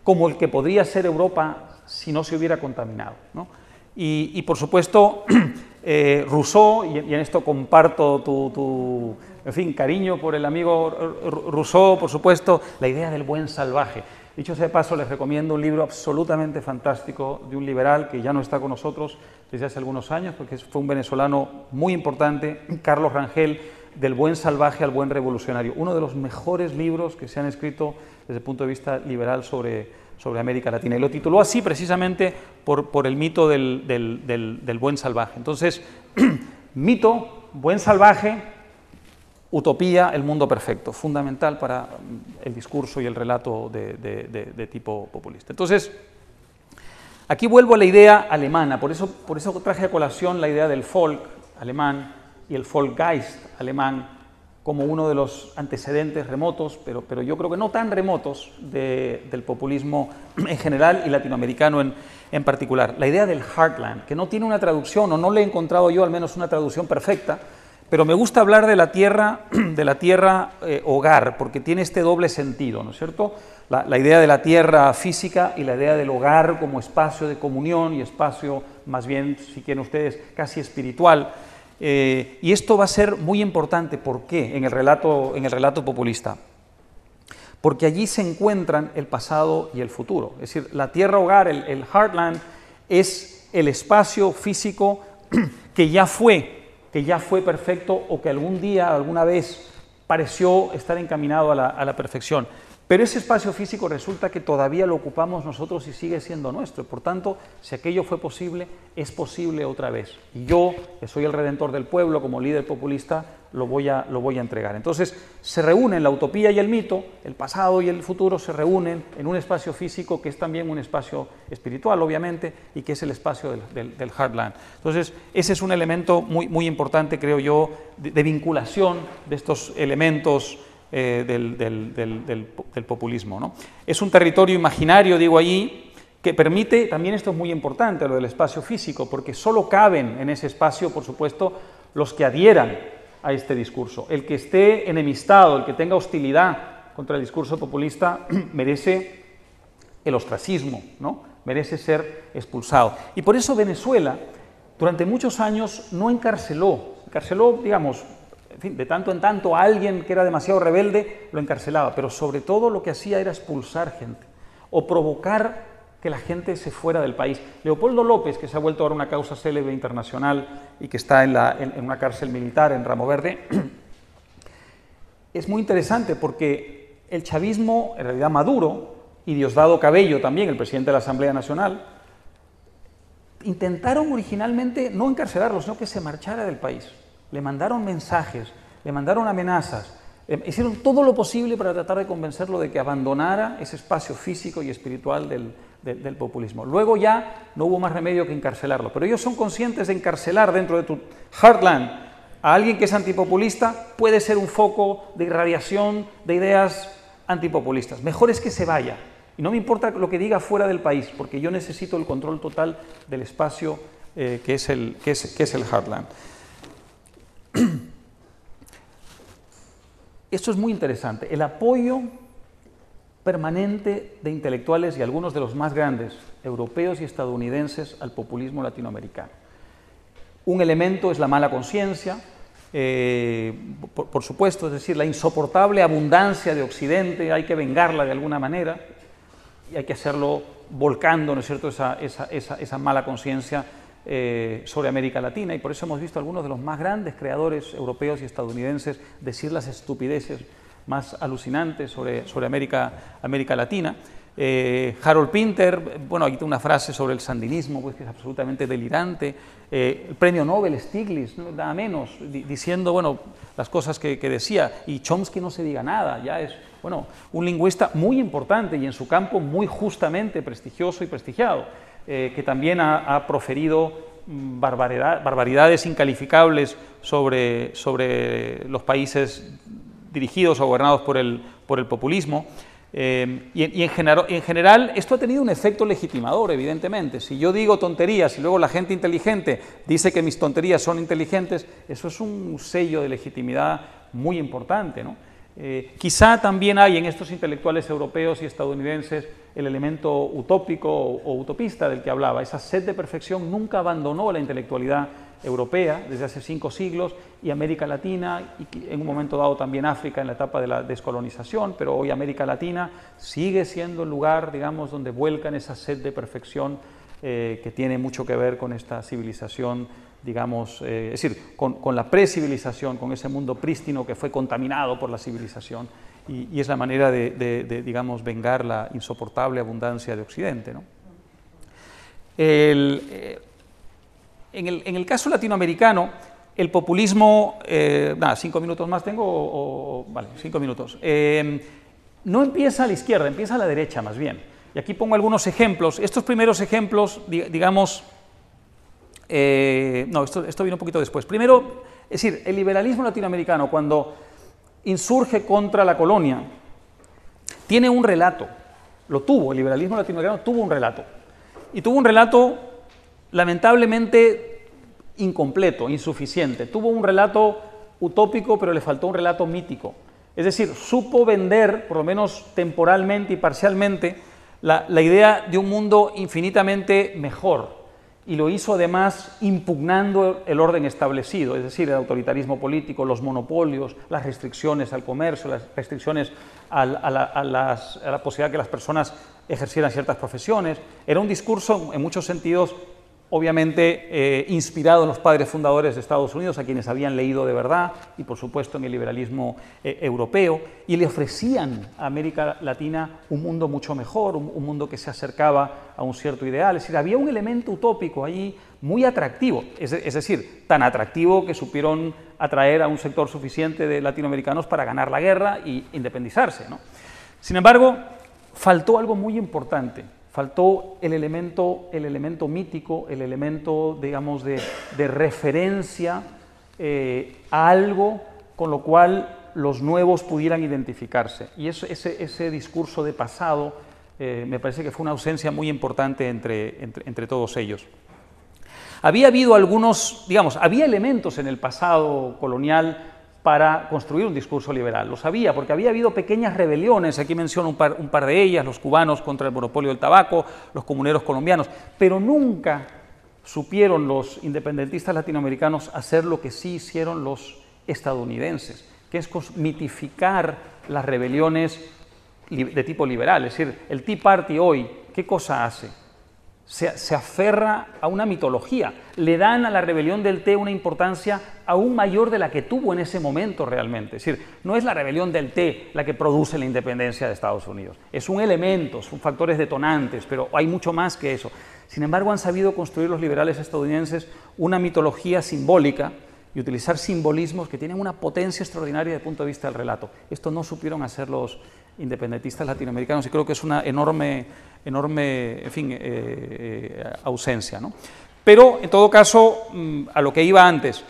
como el que podría ser Europa si no se hubiera contaminado, ¿no? Y por supuesto, Rousseau, y en esto comparto tu en fin, cariño por el amigo Rousseau, por supuesto, la idea del buen salvaje. Dicho sea de paso, les recomiendo un libro absolutamente fantástico de un liberal que ya no está con nosotros desde hace algunos años, porque fue un venezolano muy importante, Carlos Rangel, Del buen salvaje al buen revolucionario. Uno de los mejores libros que se han escrito desde el punto de vista liberal sobre América Latina. Y lo tituló así precisamente por el mito del buen salvaje. Entonces, mito, buen salvaje, utopía, el mundo perfecto, fundamental para el discurso y el relato de tipo populista. Entonces, aquí vuelvo a la idea alemana, por eso traje a colación la idea del Volk alemán y el Volksgeist alemán como uno de los antecedentes remotos, pero yo creo que no tan remotos, del populismo en general y latinoamericano en particular. La idea del Heartland, que no tiene una traducción, o no le he encontrado yo al menos una traducción perfecta, pero me gusta hablar de la tierra hogar, porque tiene este doble sentido, ¿no es cierto? La idea de la tierra física y la idea del hogar como espacio de comunión y espacio, más bien, si quieren ustedes, casi espiritual. Y esto va a ser muy importante. ¿Por qué? En el relato populista. Porque allí se encuentran el pasado y el futuro. Es decir, la tierra hogar, el heartland, es el espacio físico que ya fue perfecto o que algún día, alguna vez, pareció estar encaminado a la perfección. Pero ese espacio físico resulta que todavía lo ocupamos nosotros y sigue siendo nuestro. Por tanto, si aquello fue posible, es posible otra vez. Y yo, que soy el redentor del pueblo, como líder populista, lo voy a entregar. Entonces, se reúnen la utopía y el mito, el pasado y el futuro se reúnen en un espacio físico que es también un espacio espiritual, obviamente, y que es el espacio del Heartland. Entonces, ese es un elemento muy importante, creo yo, de vinculación de estos elementos del populismo, ¿no? Es un territorio imaginario, digo allí, que permite, también esto es muy importante, lo del espacio físico, porque solo caben en ese espacio, por supuesto, los que adhieran a este discurso. El que esté enemistado, el que tenga hostilidad contra el discurso populista, merece el ostracismo, ¿no? Merece ser expulsado. Y por eso Venezuela, durante muchos años, no encarceló, digamos, en fin, de tanto en tanto a alguien que era demasiado rebelde, lo encarcelaba, pero sobre todo lo que hacía era expulsar gente o provocar que la gente se fuera del país. Leopoldo López, que se ha vuelto ahora una causa célebre internacional y que está en una cárcel militar en Ramo Verde, es muy interesante porque el chavismo, en realidad Maduro, y Diosdado Cabello también, el presidente de la Asamblea Nacional, intentaron originalmente no encarcelarlo, sino que se marchara del país. Le mandaron mensajes, le mandaron amenazas, hicieron todo lo posible para tratar de convencerlo de que abandonara ese espacio físico y espiritual del populismo. Luego ya no hubo más remedio que encarcelarlo, pero ellos son conscientes de encarcelar dentro de tu heartland a alguien que es antipopulista, puede ser un foco de irradiación de ideas antipopulistas. Mejor es que se vaya, y no me importa lo que diga fuera del país, porque yo necesito el control total del espacio que es el heartland. Esto es muy interesante, el apoyo permanente de intelectuales y algunos de los más grandes, europeos y estadounidenses, al populismo latinoamericano. Un elemento es la mala conciencia, por supuesto, es decir, la insoportable abundancia de Occidente, hay que vengarla de alguna manera, y hay que hacerlo volcando, ¿no es cierto?, esa mala conciencia sobre América Latina, y por eso hemos visto a algunos de los más grandes creadores europeos y estadounidenses decir las estupideces más alucinantes sobre América Latina. Harold Pinter, bueno, aquí tengo una frase sobre el sandinismo, pues, que es absolutamente delirante. El premio Nobel Stiglitz, nada menos, diciendo, bueno, las cosas que decía, y Chomsky no se diga nada, ya es, bueno, un lingüista muy importante y en su campo muy justamente prestigioso y prestigiado, que también ha proferido barbaridades incalificables sobre los países dirigidos o gobernados por el populismo. Y en general esto ha tenido un efecto legitimador, evidentemente. Si yo digo tonterías y luego la gente inteligente dice que mis tonterías son inteligentes, eso es un sello de legitimidad muy importante, ¿no? Quizá también hay en estos intelectuales europeos y estadounidenses el elemento utópico o utopista del que hablaba. Esa sed de perfección nunca abandonó la intelectualidad europea desde hace 5 siglos, y América Latina, y en un momento dado también África en la etapa de la descolonización, pero hoy América Latina sigue siendo el lugar, digamos, donde vuelcan esa sed de perfección que tiene mucho que ver con esta civilización, digamos, es decir, con la precivilización, con ese mundo prístino que fue contaminado por la civilización, y es la manera de digamos, vengar la insoportable abundancia de Occidente, ¿no? En el caso latinoamericano, el populismo, 5 minutos más tengo, vale, 5 minutos, no empieza a la izquierda, empieza a la derecha más bien. Y aquí pongo algunos ejemplos. Estos primeros ejemplos, digamos, esto vino un poquito después. Primero, es decir, el liberalismo latinoamericano, cuando insurge contra la colonia, tiene un relato, lo tuvo, el liberalismo latinoamericano tuvo un relato, y tuvo un relato lamentablemente incompleto, insuficiente. Tuvo un relato utópico, pero le faltó un relato mítico. Es decir, supo vender, por lo menos temporalmente y parcialmente, la idea de un mundo infinitamente mejor, y lo hizo además impugnando el orden establecido, es decir, el autoritarismo político, los monopolios, las restricciones al comercio, las restricciones a la posibilidad que las personas ejercieran ciertas profesiones. Era un discurso, en muchos sentidos, obviamente inspirado en los padres fundadores de Estados Unidos, a quienes habían leído de verdad, y por supuesto en el liberalismo europeo, y le ofrecían a América Latina un mundo mucho mejor, un mundo que se acercaba a un cierto ideal. Es decir, había un elemento utópico allí muy atractivo, es decir, tan atractivo que supieron atraer a un sector suficiente de latinoamericanos para ganar la guerra e independizarse, ¿no? Sin embargo, faltó algo muy importante. Faltó el elemento mítico, el elemento, digamos, de referencia a algo con lo cual los nuevos pudieran identificarse. Y ese discurso de pasado me parece que fue una ausencia muy importante entre todos ellos. Había habido algunos, digamos, había elementos en el pasado colonial para construir un discurso liberal. Lo sabía, porque había habido pequeñas rebeliones, aquí menciono un par de ellas, los cubanos contra el monopolio del tabaco, los comuneros colombianos, pero nunca supieron los independentistas latinoamericanos hacer lo que sí hicieron los estadounidenses, que es mitificar las rebeliones de tipo liberal. Es decir, el Tea Party hoy, ¿qué cosa hace? Se aferra a una mitología, le dan a la rebelión del té una importancia aún mayor de la que tuvo en ese momento realmente. Es decir, no es la rebelión del té la que produce la independencia de Estados Unidos, es un elemento, son factores detonantes, pero hay mucho más que eso. Sin embargo, han sabido construir los liberales estadounidenses una mitología simbólica y utilizar simbolismos que tienen una potencia extraordinaria desde el punto de vista del relato. Esto no supieron hacer los independentistas latinoamericanos y creo que es una enorme en fin, ausencia, ¿no? Pero, en todo caso, a lo que iba antes,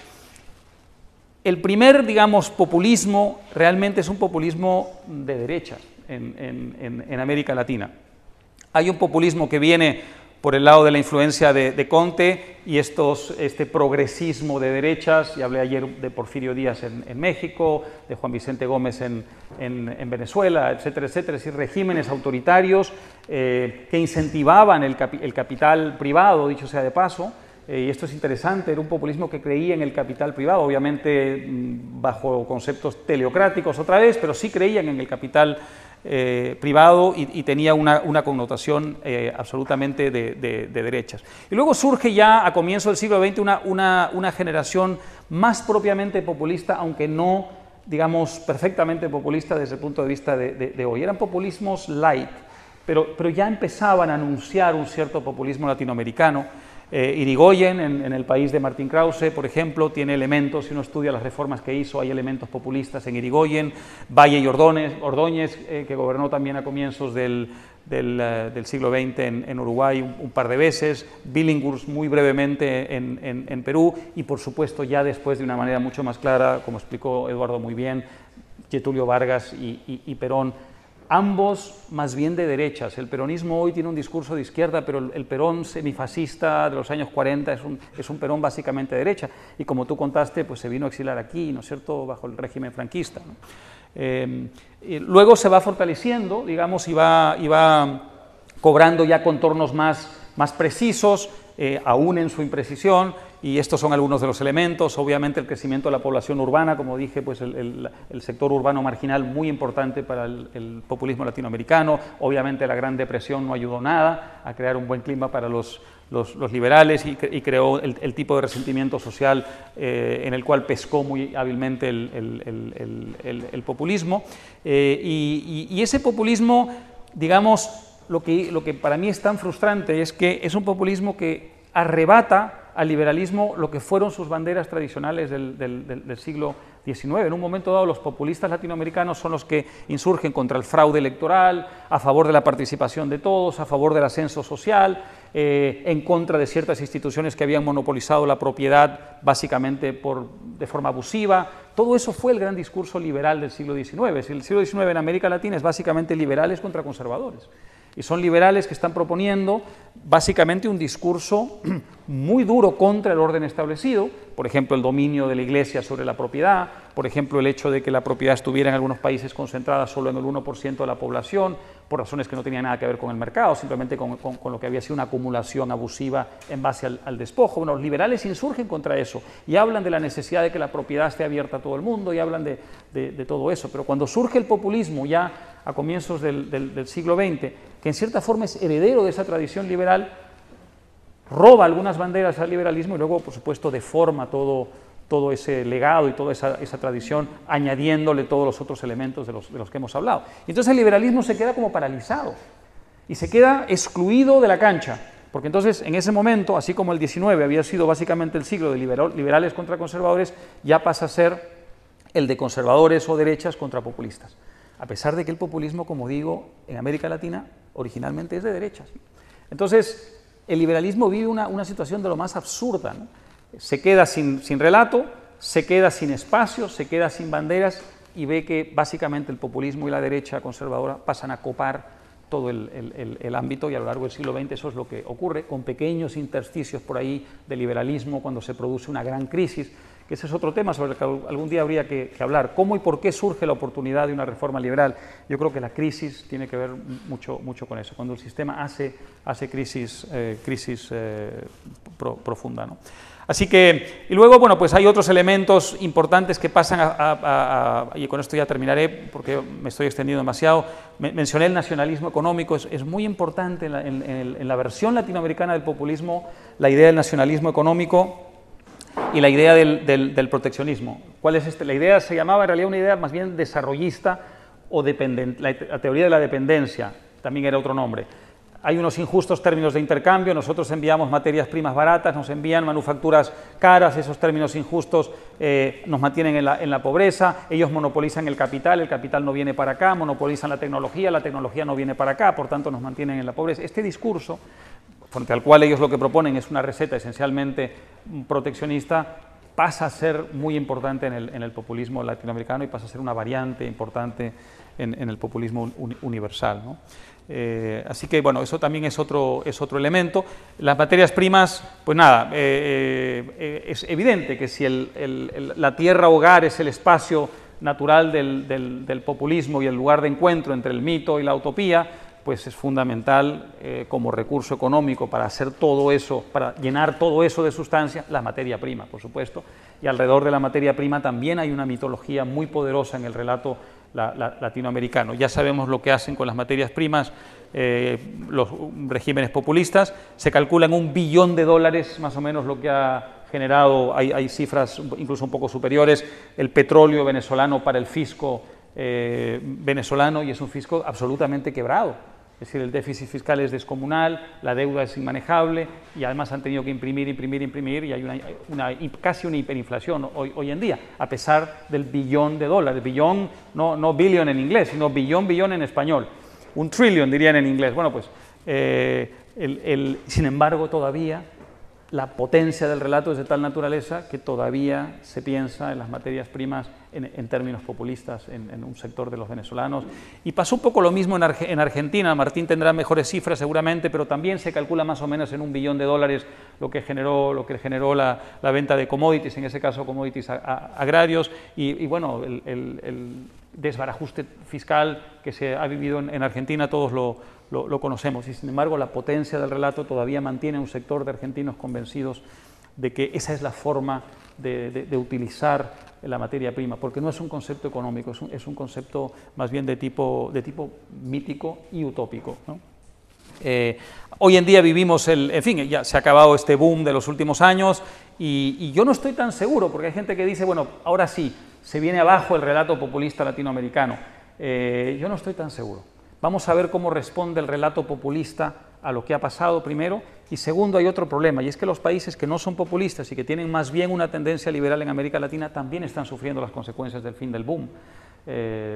el primer, digamos, populismo realmente es un populismo de derecha en América Latina. Hay un populismo que viene por el lado de la influencia de Conte y este progresismo de derechas, y hablé ayer de Porfirio Díaz en México, de Juan Vicente Gómez en Venezuela, etcétera, etcétera, es decir, regímenes autoritarios que incentivaban el capital privado, dicho sea de paso, y esto es interesante, era un populismo que creía en el capital privado, obviamente bajo conceptos teleocráticos otra vez, pero sí creían en el capital privado y tenía una connotación absolutamente de derechas. Y luego surge ya a comienzos del siglo XX una generación más propiamente populista, aunque no, digamos, perfectamente populista desde el punto de vista de hoy. Eran populismos light, pero ya empezaban a anunciar un cierto populismo latinoamericano. Irigoyen, en el país de Martín Krause, por ejemplo, tiene elementos, si uno estudia las reformas que hizo, hay elementos populistas en Irigoyen. Valle y Ordóñez, que gobernó también a comienzos del siglo XX en Uruguay un par de veces, Billinghurst muy brevemente en Perú, y por supuesto ya después de una manera mucho más clara, como explicó Eduardo muy bien, Getúlio Vargas y Perón, ambos más bien de derechas. El peronismo hoy tiene un discurso de izquierda, pero el Perón semifascista de los años 40 es un Perón básicamente de derecha, y como tú contaste, pues se vino a exiliar aquí, ¿no es cierto?, bajo el régimen franquista, ¿no? Luego se va fortaleciendo, digamos, y va cobrando ya contornos más precisos, aún en su imprecisión, y estos son algunos de los elementos. Obviamente el crecimiento de la población urbana, como dije, pues el sector urbano marginal muy importante para el populismo latinoamericano. Obviamente la Gran Depresión no ayudó nada a crear un buen clima para los liberales y creó el tipo de resentimiento social en el cual pescó muy hábilmente el populismo. Y ese populismo, digamos, lo que para mí es tan frustrante es que es un populismo que arrebata al liberalismo lo que fueron sus banderas tradicionales del siglo XIX. En un momento dado, los populistas latinoamericanos son los que insurgen contra el fraude electoral, a favor de la participación de todos, a favor del ascenso social, en contra de ciertas instituciones que habían monopolizado la propiedad básicamente de forma abusiva. Todo eso fue el gran discurso liberal del siglo XIX. El siglo XIX en América Latina es básicamente liberales contra conservadores. Y son liberales que están proponiendo básicamente un discurso muy duro contra el orden establecido, por ejemplo, el dominio de la Iglesia sobre la propiedad, por ejemplo, el hecho de que la propiedad estuviera en algunos países concentrada solo en el 1% de la población, por razones que no tenían nada que ver con el mercado, simplemente con lo que había sido una acumulación abusiva en base al despojo. Bueno, los liberales insurgen contra eso y hablan de la necesidad de que la propiedad esté abierta a todo el mundo y hablan de todo eso, pero cuando surge el populismo ya a comienzos del siglo XX, que en cierta forma es heredero de esa tradición liberal, roba algunas banderas al liberalismo y luego, por supuesto, deforma todo ese legado y toda esa tradición, añadiéndole todos los otros elementos de los que hemos hablado. Y entonces el liberalismo se queda como paralizado y se queda excluido de la cancha, porque entonces en ese momento, así como el XIX había sido básicamente el siglo de liberales contra conservadores, ya pasa a ser el de conservadores o derechas contra populistas, a pesar de que el populismo, como digo, en América Latina originalmente es de derechas. Entonces, el liberalismo vive una situación de lo más absurda, ¿no? Se queda sin relato, se queda sin espacio, se queda sin banderas y ve que básicamente el populismo y la derecha conservadora pasan a copar todo el ámbito, y a lo largo del siglo XX eso es lo que ocurre, con pequeños intersticios por ahí de liberalismo cuando se produce una gran crisis, que ese es otro tema sobre el que algún día habría que hablar, cómo y por qué surge la oportunidad de una reforma liberal. Yo creo que la crisis tiene que ver mucho con eso, cuando el sistema hace crisis profunda, ¿no? Así que, y luego, bueno, pues hay otros elementos importantes que pasan y con esto ya terminaré porque me estoy extendiendo demasiado. Mencioné el nacionalismo económico, es muy importante en la versión latinoamericana del populismo la idea del nacionalismo económico y la idea del proteccionismo. ¿Cuál es La idea se llamaba en realidad una idea más bien desarrollista o dependiente, la teoría de la dependencia, también era otro nombre. Hay unos injustos términos de intercambio, nosotros enviamos materias primas baratas, nos envían manufacturas caras, esos términos injustos nos mantienen en la pobreza, ellos monopolizan el capital no viene para acá, monopolizan la tecnología no viene para acá, por tanto nos mantienen en la pobreza. Este discurso, frente al cual ellos lo que proponen es una receta esencialmente proteccionista, pasa a ser muy importante en el populismo latinoamericano y pasa a ser una variante importante en el populismo universal, ¿no? Así que, bueno, eso también es otro elemento. Las materias primas, pues nada, es evidente que si la tierra hogar es el espacio natural del populismo y el lugar de encuentro entre el mito y la utopía, pues es fundamental como recurso económico para hacer todo eso, para llenar todo eso de sustancia, la materia prima, por supuesto. Y alrededor de la materia prima también hay una mitología muy poderosa en el relato latinoamericano. Ya sabemos lo que hacen con las materias primas los regímenes populistas. Se calcula en $1 billón más o menos lo que ha generado, hay cifras incluso un poco superiores, el petróleo venezolano para el fisco venezolano, y es un fisco absolutamente quebrado. Es decir, el déficit fiscal es descomunal, la deuda es inmanejable y además han tenido que imprimir y hay casi una hiperinflación hoy en día, a pesar del $1 billón. Billón, no billion en inglés, sino billón en español. $1 trillion dirían en inglés. Bueno, pues sin embargo todavía la potencia del relato es de tal naturaleza que todavía se piensa en las materias primas en términos populistas en un sector de los venezolanos. Y pasó un poco lo mismo en Argentina. Martín tendrá mejores cifras seguramente, pero también se calcula más o menos en $1 billón lo que generó la venta de commodities, en ese caso commodities agrarios, y bueno, el desbarajuste fiscal que se ha vivido en Argentina, todos lo conocemos, y sin embargo la potencia del relato todavía mantiene un sector de argentinos convencidos de que esa es la forma de utilizar la materia prima, porque no es un concepto económico, es un concepto más bien de tipo mítico y utópico, ¿no? Hoy en día vivimos en fin, ya se ha acabado este boom de los últimos años y yo no estoy tan seguro, porque hay gente que dice, bueno, ahora sí, se viene abajo el relato populista latinoamericano. Yo no estoy tan seguro. Vamos a ver cómo responde el relato populista a lo que ha pasado primero, y segundo, hay otro problema, y es que los países que no son populistas y que tienen más bien una tendencia liberal en América Latina también están sufriendo las consecuencias del fin del boom,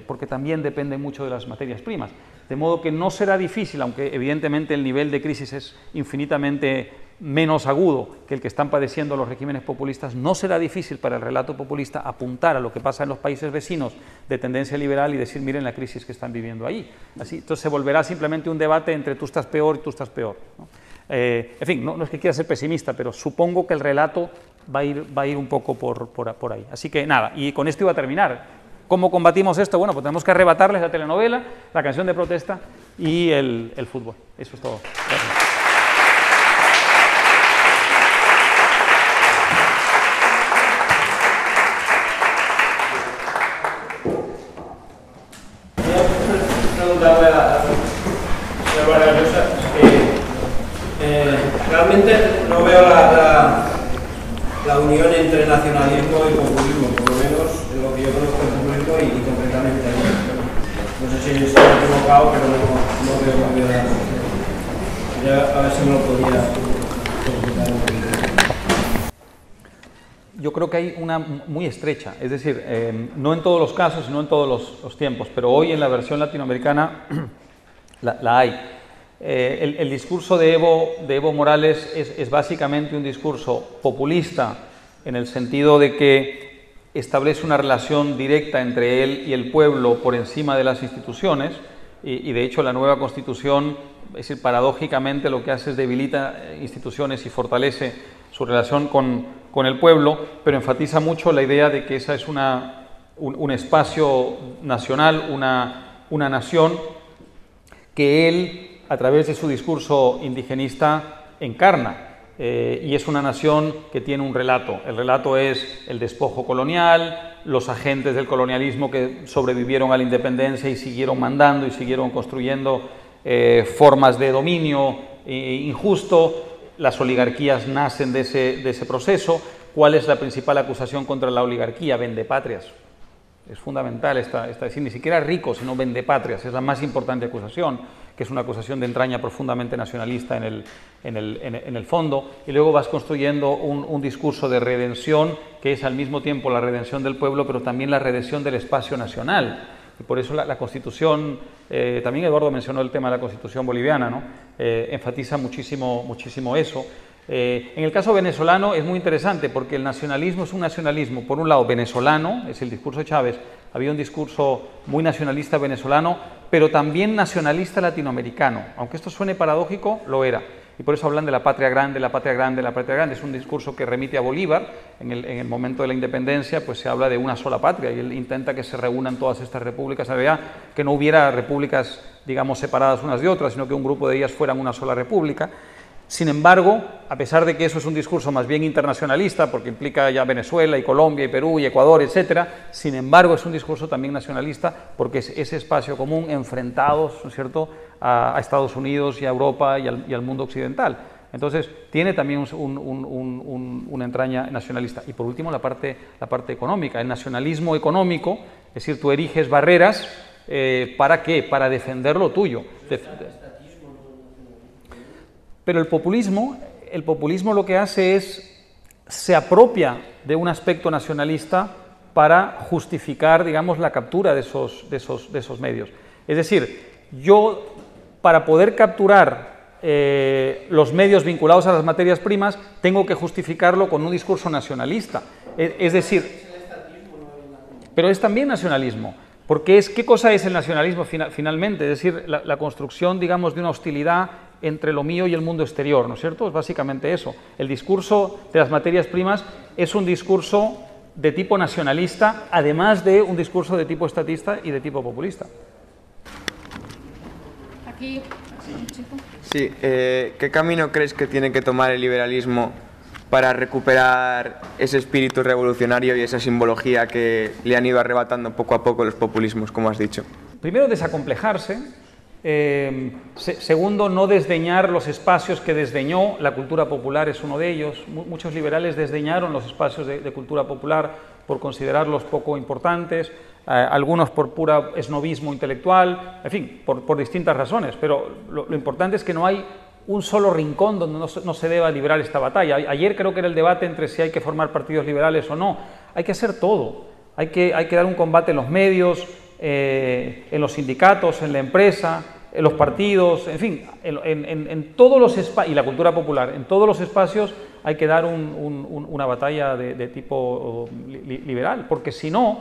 porque también dependen mucho de las materias primas. De modo que no será difícil, aunque evidentemente el nivel de crisis es infinitamente menos agudo que el que están padeciendo los regímenes populistas, no será difícil para el relato populista apuntar a lo que pasa en los países vecinos de tendencia liberal y decir, miren la crisis que están viviendo ahí. Así, entonces se volverá simplemente un debate entre tú estás peor y tú estás peor, ¿no? En fin, no es que quiera ser pesimista, pero supongo que el relato va a ir un poco por ahí. Así que nada, y con esto iba a terminar. ¿Cómo combatimos esto? Bueno, pues tenemos que arrebatarles la telenovela, la canción de protesta y el fútbol. Eso es todo. Gracias. Realmente no veo la unión entre nacionalismo y populismo, por lo menos en lo que yo conozco el populismo y concretamente ahí. No sé si estoy equivocado, pero no veo la unidad. A ver si me lo podía explicar un poquito. Yo creo que hay una muy estrecha, es decir, no en todos los casos, no en todos los tiempos, pero hoy en la versión latinoamericana la hay. El discurso de Evo Morales es básicamente un discurso populista en el sentido de que establece una relación directa entre él y el pueblo por encima de las instituciones y de hecho la nueva Constitución, es decir, paradójicamente lo que hace es debilita instituciones y fortalece su relación con el pueblo, pero enfatiza mucho la idea de que esa es un espacio nacional, una nación que él, a través de su discurso indigenista, encarna. Y es una nación que tiene un relato. El relato es el despojo colonial, los agentes del colonialismo que sobrevivieron a la independencia y siguieron mandando y siguieron construyendo formas de dominio injusto. Las oligarquías nacen de ese proceso. ¿Cuál es la principal acusación contra la oligarquía? Vendepatrias. Es fundamental decir, ni siquiera ricos, sino vendepatrias. Es la más importante acusación, que es una acusación de entraña profundamente nacionalista en el fondo, y luego vas construyendo un discurso de redención que es al mismo tiempo la redención del pueblo, pero también la redención del espacio nacional. Y por eso la Constitución, también Eduardo mencionó el tema de la Constitución boliviana, ¿no? Enfatiza muchísimo eso. En el caso venezolano es muy interesante porque el nacionalismo es un nacionalismo, por un lado venezolano, es el discurso de Chávez, había un discurso muy nacionalista venezolano, pero también nacionalista latinoamericano, aunque esto suene paradójico, lo era. Y por eso hablan de la patria grande, la patria grande, la patria grande. Es un discurso que remite a Bolívar. En el momento de la independencia pues se habla de una sola patria y él intenta que se reúnan todas estas repúblicas, que no hubiera repúblicas, digamos, separadas unas de otras, sino que un grupo de ellas fueran una sola república. Sin embargo, a pesar de que eso es un discurso más bien internacionalista, porque implica ya Venezuela y Colombia y Perú y Ecuador, etcétera, sin embargo es un discurso también nacionalista porque es ese espacio común enfrentados, ¿no es cierto?, a Estados Unidos y a Europa y al mundo occidental. Entonces, tiene también una entraña nacionalista. Y por último, la parte económica, el nacionalismo económico, es decir, tú eriges barreras, ¿para qué? Para defender lo tuyo. Pero el populismo lo que hace es, se apropia de un aspecto nacionalista para justificar, digamos, la captura de esos medios. Es decir, yo, para poder capturar los medios vinculados a las materias primas, tengo que justificarlo con un discurso nacionalista. Es decir, pero es también nacionalismo, porque ¿qué cosa es el nacionalismo finalmente? Es decir, la construcción, digamos, de una hostilidad entre lo mío y el mundo exterior, ¿no es cierto? Es básicamente eso. El discurso de las materias primas es un discurso de tipo nacionalista, además de un discurso de tipo estatista y de tipo populista. Aquí, chico. Sí, ¿qué camino crees que tiene que tomar el liberalismo para recuperar ese espíritu revolucionario y esa simbología que le han ido arrebatando poco a poco los populismos, como has dicho? Primero, desacomplejarse. Segundo, no desdeñar los espacios que desdeñó. La cultura popular es uno de ellos. Muchos liberales desdeñaron los espacios de cultura popular por considerarlos poco importantes, algunos por pura esnovismo intelectual, en fin, por distintas razones, pero lo importante es que no hay un solo rincón donde no se deba librar esta batalla. Ayer creo que era el debate entre si hay que formar partidos liberales o no. Hay que hacer todo. Hay que dar un combate en los medios, en los sindicatos, en la empresa, en los partidos, en fin, en todos los espacios, y la cultura popular, en todos los espacios hay que dar una batalla de tipo liberal, porque si no,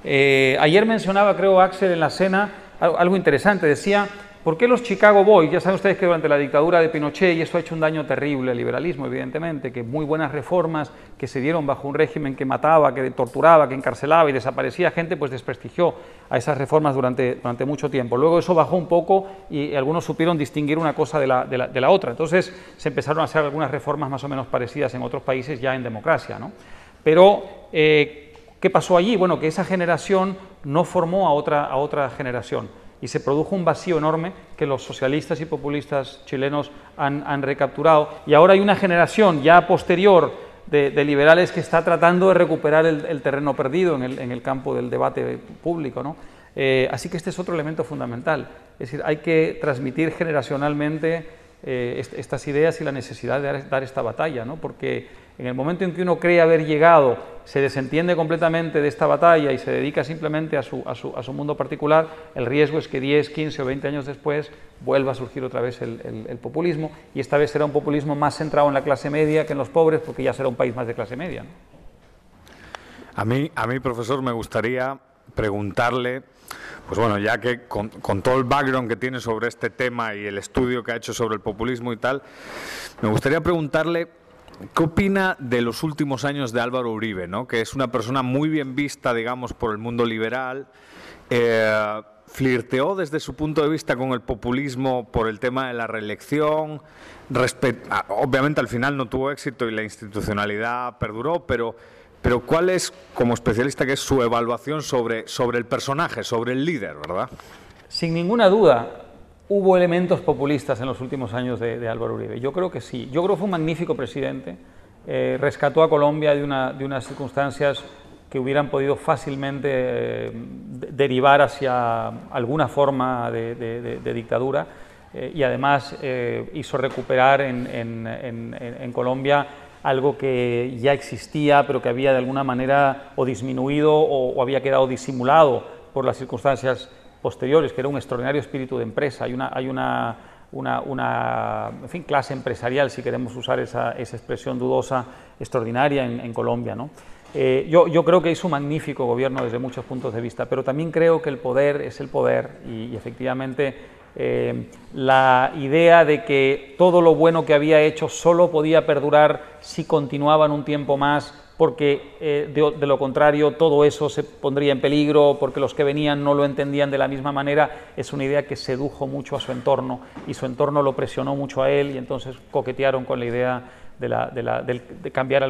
ayer mencionaba, creo, Axel en la cena, algo interesante, decía, ¿Por qué los Chicago Boys? Ya saben ustedes que durante la dictadura de Pinochet, y eso ha hecho un daño terrible al liberalismo, evidentemente, que muy buenas reformas que se dieron bajo un régimen que mataba, que torturaba, que encarcelaba y desaparecía gente, pues desprestigió a esas reformas durante mucho tiempo. Luego eso bajó un poco y algunos supieron distinguir una cosa de la otra. Entonces se empezaron a hacer algunas reformas más o menos parecidas en otros países ya en democracia, ¿no? Pero, ¿qué pasó allí? Bueno, que esa generación no formó a otra generación y se produjo un vacío enorme que los socialistas y populistas chilenos han recapturado, y ahora hay una generación ya posterior de liberales que está tratando de recuperar el terreno perdido en el campo del debate público, ¿no? Así que este es otro elemento fundamental, es decir, hay que transmitir generacionalmente estas ideas y la necesidad de dar esta batalla, ¿no? Porque en el momento en que uno cree haber llegado, se desentiende completamente de esta batalla y se dedica simplemente a su mundo particular, el riesgo es que 10, 15 o 20 años después vuelva a surgir otra vez el populismo, y esta vez será un populismo más centrado en la clase media que en los pobres, porque ya será un país más de clase media, ¿no? A mí, profesor, me gustaría preguntarle, pues bueno, ya que con todo el background que tiene sobre este tema y el estudio que ha hecho sobre el populismo y tal, me gustaría preguntarle ¿qué opina de los últimos años de Álvaro Uribe, ¿no? Que es una persona muy bien vista, digamos, por el mundo liberal, flirteó desde su punto de vista con el populismo por el tema de la reelección, obviamente al final no tuvo éxito y la institucionalidad perduró, pero ¿cuál es, como especialista, que es su evaluación sobre el personaje, sobre el líder, verdad? Sin ninguna duda hubo elementos populistas en los últimos años de Álvaro Uribe. Yo creo que sí. Yo creo que fue un magnífico presidente. Rescató a Colombia de unas circunstancias que hubieran podido fácilmente derivar hacia alguna forma de dictadura, y además hizo recuperar en Colombia algo que ya existía, pero que había de alguna manera o disminuido o había quedado disimulado por las circunstancias posteriores, que era un extraordinario espíritu de empresa. Hay una en fin, clase empresarial, si queremos usar esa expresión dudosa, extraordinaria en Colombia, ¿no? Yo creo que hizo un magnífico gobierno desde muchos puntos de vista, pero también creo que el poder es el poder, y efectivamente la idea de que todo lo bueno que había hecho solo podía perdurar si continuaban un tiempo más, porque de lo contrario todo eso se pondría en peligro, porque los que venían no lo entendían de la misma manera, es una idea que sedujo mucho a su entorno, y su entorno lo presionó mucho a él, y entonces coquetearon con la idea de cambiar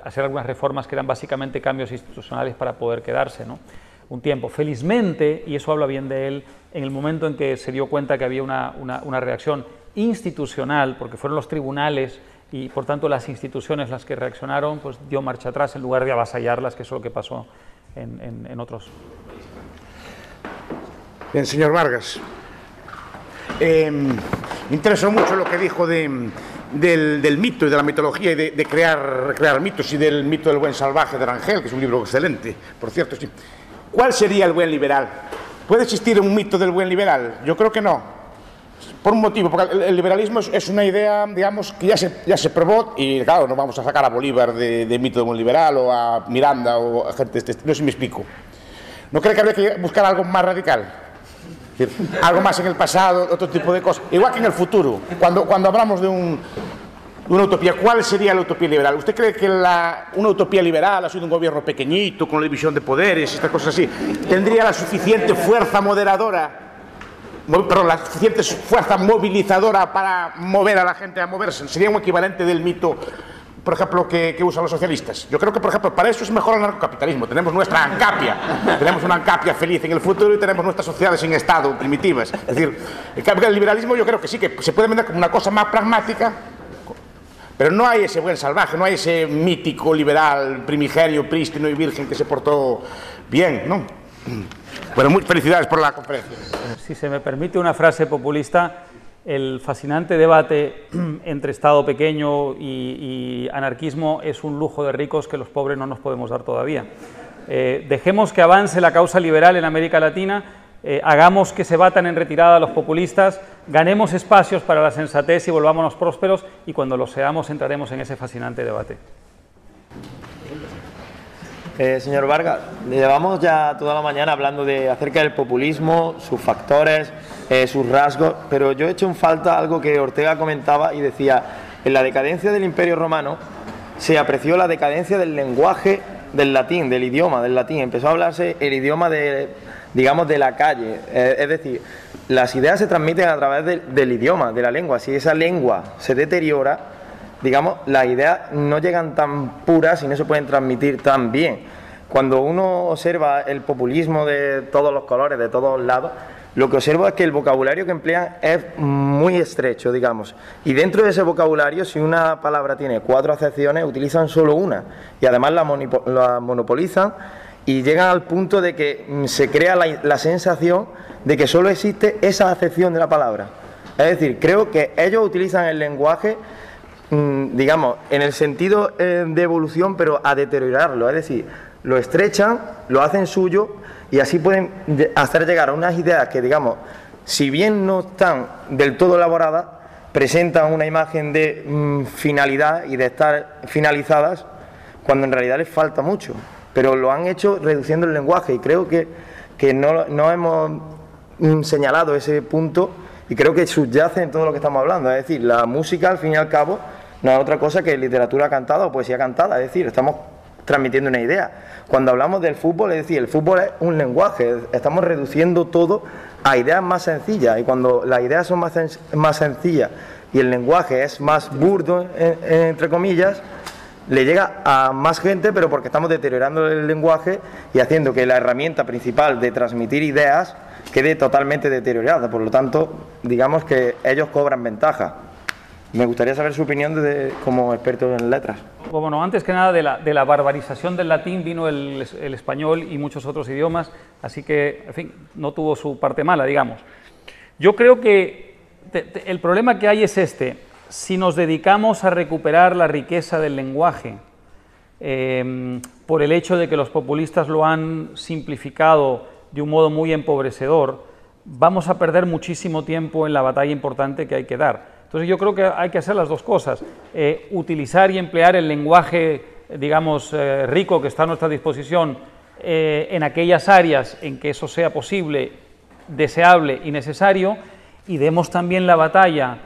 hacer algunas reformas que eran básicamente cambios institucionales para poder quedarse, ¿no? Un tiempo. Felizmente, y eso habla bien de él, en el momento en que se dio cuenta que había una reacción institucional, porque fueron los tribunales y por tanto las instituciones las que reaccionaron, pues dio marcha atrás en lugar de avasallarlas, que es lo que pasó en otros. Bien, señor Vargas, me interesó mucho lo que dijo del mito y de la mitología y de crear mitos, y del mito del buen salvaje de Rangel, que es un libro excelente, por cierto. Sí. ¿Cuál sería el buen liberal? ¿Puede existir un mito del buen liberal? Yo creo que no. Por un motivo, porque el liberalismo es una idea, digamos, que ya se probó, y claro, no vamos a sacar a Bolívar de mito del buen liberal, o a Miranda, o a gente de este, no sé si me explico. ¿No cree que habría que buscar algo más radical? Es decir, algo más en el pasado, otro tipo de cosas. Igual que en el futuro, cuando hablamos de una utopía, ¿cuál sería la utopía liberal? ¿Usted cree que una utopía liberal, ha sido un gobierno pequeñito, con la división de poderes, estas cosas así, tendría la suficiente fuerza moderadora, la suficiente fuerza movilizadora para mover a la gente a moverse? ¿Sería un equivalente del mito, por ejemplo, que usan los socialistas? Yo creo que, por ejemplo, para eso es mejor el narcocapitalismo. Tenemos nuestra ANCAPia, tenemos una ANCAPia feliz en el futuro, y tenemos nuestras sociedades sin Estado, primitivas. Es decir, el liberalismo yo creo que sí, que se puede vender como una cosa más pragmática, pero no hay ese buen salvaje, no hay ese mítico liberal primigenio, prístino y virgen que se portó bien, ¿no? Bueno, felicidades por la conferencia. Si se me permite una frase populista, el fascinante debate entre Estado pequeño y anarquismo es un lujo de ricos que los pobres no nos podemos dar todavía. Dejemos que avance la causa liberal en América Latina, hagamos que se batan en retirada los populistas, ganemos espacios para la sensatez y volvámonos prósperos, y cuando lo seamos entraremos en ese fascinante debate. Señor Vargas, llevamos ya toda la mañana hablando acerca del populismo, sus factores, sus rasgos, pero yo he hecho en falta algo que Ortega comentaba y decía: en la decadencia del Imperio Romano se apreció la decadencia del lenguaje del latín, del idioma del latín. Empezó a hablarse el idioma digamos, de la calle, es decir, las ideas se transmiten a través del idioma, de la lengua. Si esa lengua se deteriora, digamos, las ideas no llegan tan puras y no se pueden transmitir tan bien. Cuando uno observa el populismo de todos los colores, de todos lados, lo que observo es que el vocabulario que emplean es muy estrecho, digamos. Y dentro de ese vocabulario, si una palabra tiene 4 acepciones, utilizan solo una. Y además la monopolizan y llegan al punto de que se crea la sensación de que solo existe esa acepción de la palabra. Es decir, creo que ellos utilizan el lenguaje, digamos, en el sentido de evolución, pero a deteriorarlo. Es decir, lo estrechan, lo hacen suyo y así pueden hacer llegar a unas ideas que, digamos, si bien no están del todo elaboradas, presentan una imagen de finalidad y de estar finalizadas, cuando en realidad les falta mucho. Pero lo han hecho reduciendo el lenguaje y creo que no hemos señalado ese punto y creo que subyace en todo lo que estamos hablando. Es decir, la música, al fin y al cabo, no es otra cosa que literatura cantada o poesía cantada. Es decir, estamos transmitiendo una idea. Cuando hablamos del fútbol, es decir, el fútbol es un lenguaje, estamos reduciendo todo a ideas más sencillas, y cuando las ideas son más sencillas y el lenguaje es más burdo, entre comillas, le llega a más gente, pero porque estamos deteriorando el lenguaje y haciendo que la herramienta principal de transmitir ideas quede totalmente deteriorada. Por lo tanto, digamos que ellos cobran ventaja. Me gustaría saber su opinión como experto en letras. Bueno, antes que nada de la barbarización del latín vino el español y muchos otros idiomas, así que, en fin, no tuvo su parte mala, digamos. Yo creo que el problema que hay es este: si nos dedicamos a recuperar la riqueza del lenguaje, por el hecho de que los populistas lo han simplificado de un modo muy empobrecedor, vamos a perder muchísimo tiempo en la batalla importante que hay que dar. Entonces yo creo que hay que hacer las dos cosas: utilizar y emplear el lenguaje, digamos, rico que está a nuestra disposición en aquellas áreas en que eso sea posible, deseable y necesario, y demos también la batalla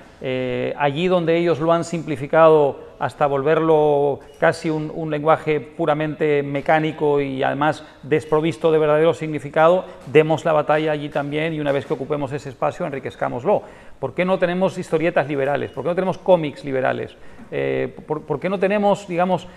allí donde ellos lo han simplificado hasta volverlo casi un lenguaje puramente mecánico y además desprovisto de verdadero significado. Demos la batalla allí también, y una vez que ocupemos ese espacio, enriquezcámoslo. ¿Por qué no tenemos historietas liberales? ¿Por qué no tenemos cómics liberales? ¿Por qué no tenemos, digamos,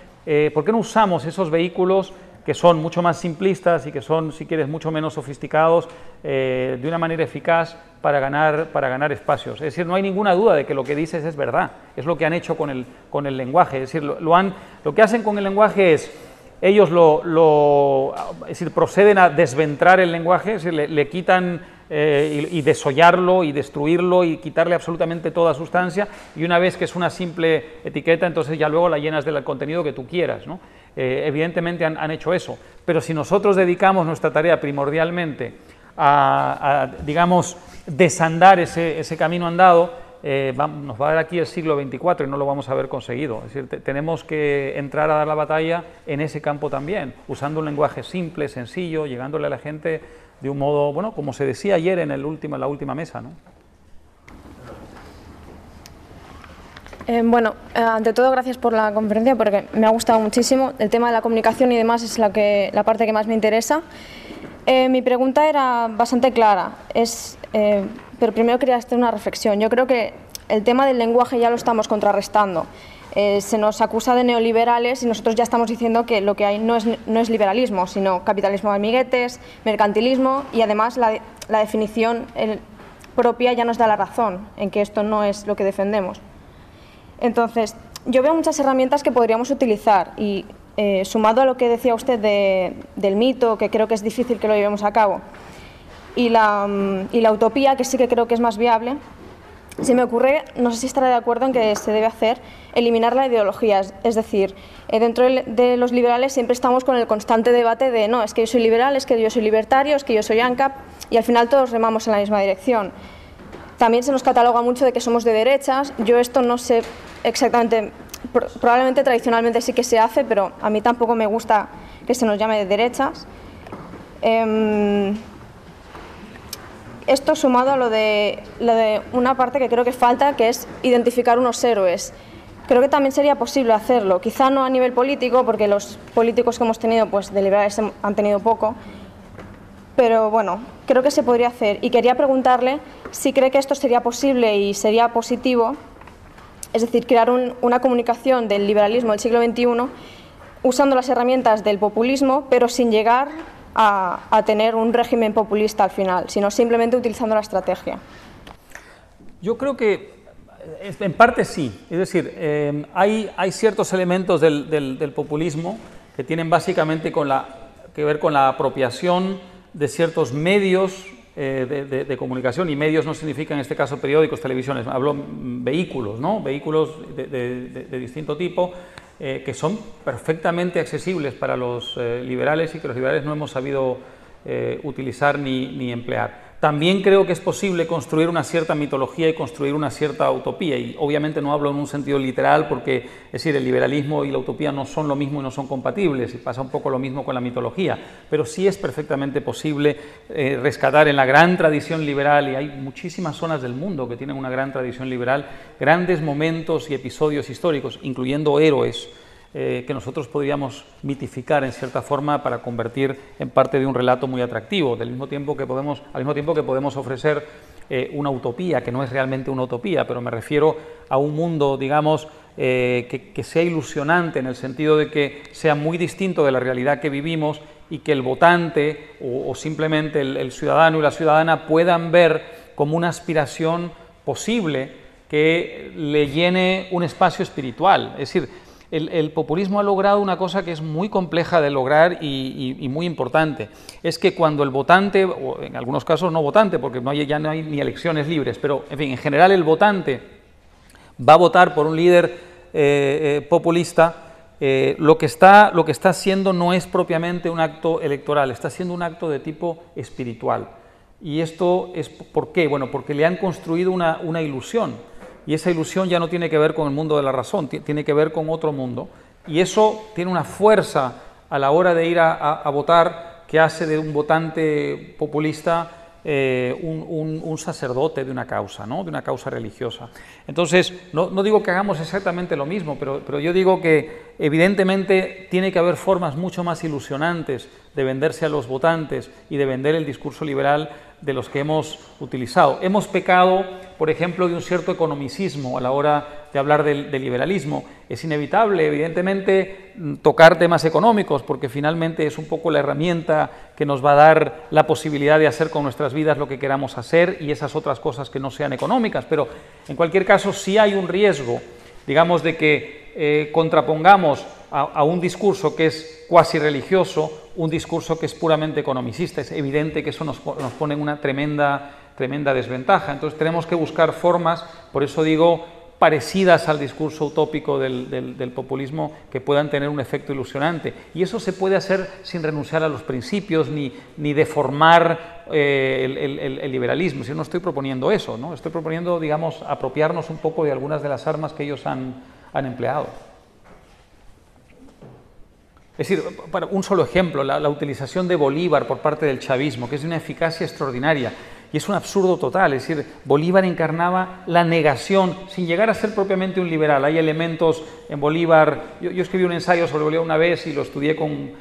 por qué no usamos esos vehículos que son mucho más simplistas y que son, si quieres, mucho menos sofisticados, de una manera eficaz para ganar espacios? Es decir, no hay ninguna duda de que lo que dices es verdad, es lo que han hecho con el lenguaje. Es decir, lo que hacen con el lenguaje es, ellos es decir, proceden a desventrar el lenguaje, es decir, le quitan y desollarlo y destruirlo y quitarle absolutamente toda sustancia, y una vez que es una simple etiqueta, entonces ya luego la llenas del contenido que tú quieras, ¿no? Evidentemente han hecho eso, pero si nosotros dedicamos nuestra tarea primordialmente a digamos, desandar ese camino andado, nos va a dar aquí el siglo XXIV y no lo vamos a haber conseguido. Es decir, tenemos que entrar a dar la batalla en ese campo también, usando un lenguaje simple, sencillo, llegándole a la gente de un modo, bueno, como se decía ayer en la última mesa, ¿no? Bueno, ante todo, gracias por la conferencia, porque me ha gustado muchísimo. El tema de la comunicación y demás es la parte que más me interesa. Mi pregunta era bastante clara, pero primero quería hacer una reflexión. Yo creo que el tema del lenguaje ya lo estamos contrarrestando. Se nos acusa de neoliberales y nosotros ya estamos diciendo que lo que hay no es liberalismo, sino capitalismo de amiguetes, mercantilismo, y además la definición propia ya nos da la razón en que esto no es lo que defendemos. Entonces, yo veo muchas herramientas que podríamos utilizar y sumado a lo que decía usted del mito, que creo que es difícil que lo llevemos a cabo, y la utopía, que sí que creo que es más viable, se me ocurre, no sé si estará de acuerdo en que se debe hacer, eliminar la ideología. Es decir, dentro de los liberales siempre estamos con el constante debate de no, es que yo soy liberal, es que yo soy libertario, es que yo soy ANCAP, y al final todos remamos en la misma dirección. También se nos cataloga mucho de que somos de derechas. Yo esto no sé exactamente, probablemente tradicionalmente sí que se hace, pero a mí tampoco me gusta que se nos llame de derechas. Esto sumado a lo de una parte que creo que falta, que es identificar unos héroes. Creo que también sería posible hacerlo, quizá no a nivel político, porque los políticos que hemos tenido, pues de liberales han tenido poco, pero bueno, creo que se podría hacer. Y quería preguntarle si cree que esto sería posible y sería positivo, es decir, crear una comunicación del liberalismo del siglo XXI usando las herramientas del populismo, pero sin llegar a tener un régimen populista al final, sino simplemente utilizando la estrategia. Yo creo que en parte sí, es decir, hay ciertos elementos del populismo que tienen básicamente que ver con la apropiación de ciertos medios de comunicación, y medios no significa en este caso periódicos, televisiones, hablo vehículos, ¿no? Vehículos de distinto tipo que son perfectamente accesibles para los liberales y que los liberales no hemos sabido utilizar ni emplear. También creo que es posible construir una cierta mitología y construir una cierta utopía, y obviamente no hablo en un sentido literal porque, es decir, el liberalismo y la utopía no son lo mismo y no son compatibles, y pasa un poco lo mismo con la mitología, pero sí es perfectamente posible rescatar en la gran tradición liberal, y hay muchísimas zonas del mundo que tienen una gran tradición liberal, grandes momentos y episodios históricos, incluyendo héroes, que nosotros podríamos mitificar en cierta forma para convertir en parte de un relato muy atractivo, al mismo tiempo que podemos ofrecer una utopía, que no es realmente una utopía, pero me refiero a un mundo, digamos, que sea ilusionante en el sentido de que sea muy distinto de la realidad que vivimos y que el votante o simplemente el ciudadano y la ciudadana puedan ver como una aspiración posible que le llene un espacio espiritual. Es decir, el populismo ha logrado una cosa que es muy compleja de lograr y muy importante. Es que cuando el votante, o en algunos casos no votante, porque ya no hay ni elecciones libres, pero en fin, en general el votante va a votar por un líder populista, lo que está haciendo no es propiamente un acto electoral, está siendo un acto de tipo espiritual. ¿Y esto es por qué? Bueno, porque le han construido una ilusión. Y esa ilusión ya no tiene que ver con el mundo de la razón, tiene que ver con otro mundo. Y eso tiene una fuerza a la hora de ir a votar que hace de un votante populista un sacerdote de una causa, ¿no? De una causa religiosa. Entonces, no digo que hagamos exactamente lo mismo, pero yo digo que evidentemente tiene que haber formas mucho más ilusionantes de venderse a los votantes y de vender el discurso liberal de los que hemos utilizado. Hemos pecado, por ejemplo, de un cierto economicismo a la hora de hablar del liberalismo. Es inevitable, evidentemente, tocar temas económicos, porque finalmente es un poco la herramienta que nos va a dar la posibilidad de hacer con nuestras vidas lo que queramos hacer y esas otras cosas que no sean económicas. Pero, en cualquier caso, sí hay un riesgo, digamos, de que contrapongamos a un discurso que es cuasi religioso, un discurso que es puramente economicista. Es evidente que eso nos pone en una tremenda desventaja. Entonces tenemos que buscar formas, por eso digo, parecidas al discurso utópico del populismo, que puedan tener un efecto ilusionante. Y eso se puede hacer sin renunciar a los principios ni deformar el liberalismo. Yo no estoy proponiendo eso, ¿no? Estoy proponiendo, digamos, apropiarnos un poco de algunas de las armas que ellos han empleado. Es decir, para un solo ejemplo, la utilización de Bolívar por parte del chavismo, que es de una eficacia extraordinaria, y es un absurdo total. Es decir, Bolívar encarnaba la negación, sin llegar a ser propiamente un liberal. Hay elementos en Bolívar, yo escribí un ensayo sobre Bolívar una vez y lo estudié con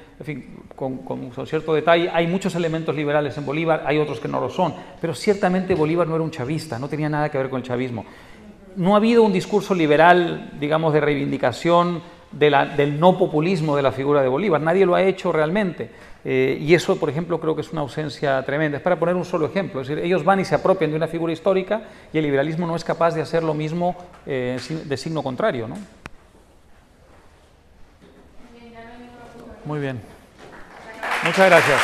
cierto detalle. Hay muchos elementos liberales en Bolívar, hay otros que no lo son, pero ciertamente Bolívar no era un chavista, no tenía nada que ver con el chavismo. No ha habido un discurso liberal, digamos, de reivindicación del no populismo de la figura de Bolívar. Nadie lo ha hecho realmente. Y eso, por ejemplo, creo que es una ausencia tremenda. Es para poner un solo ejemplo. Es decir, ellos van y se apropian de una figura histórica y el liberalismo no es capaz de hacer lo mismo de signo contrario, ¿no? Muy bien. Muchas gracias.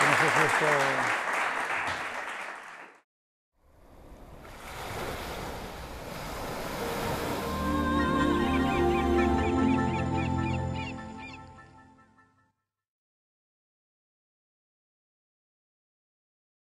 No sé si esto...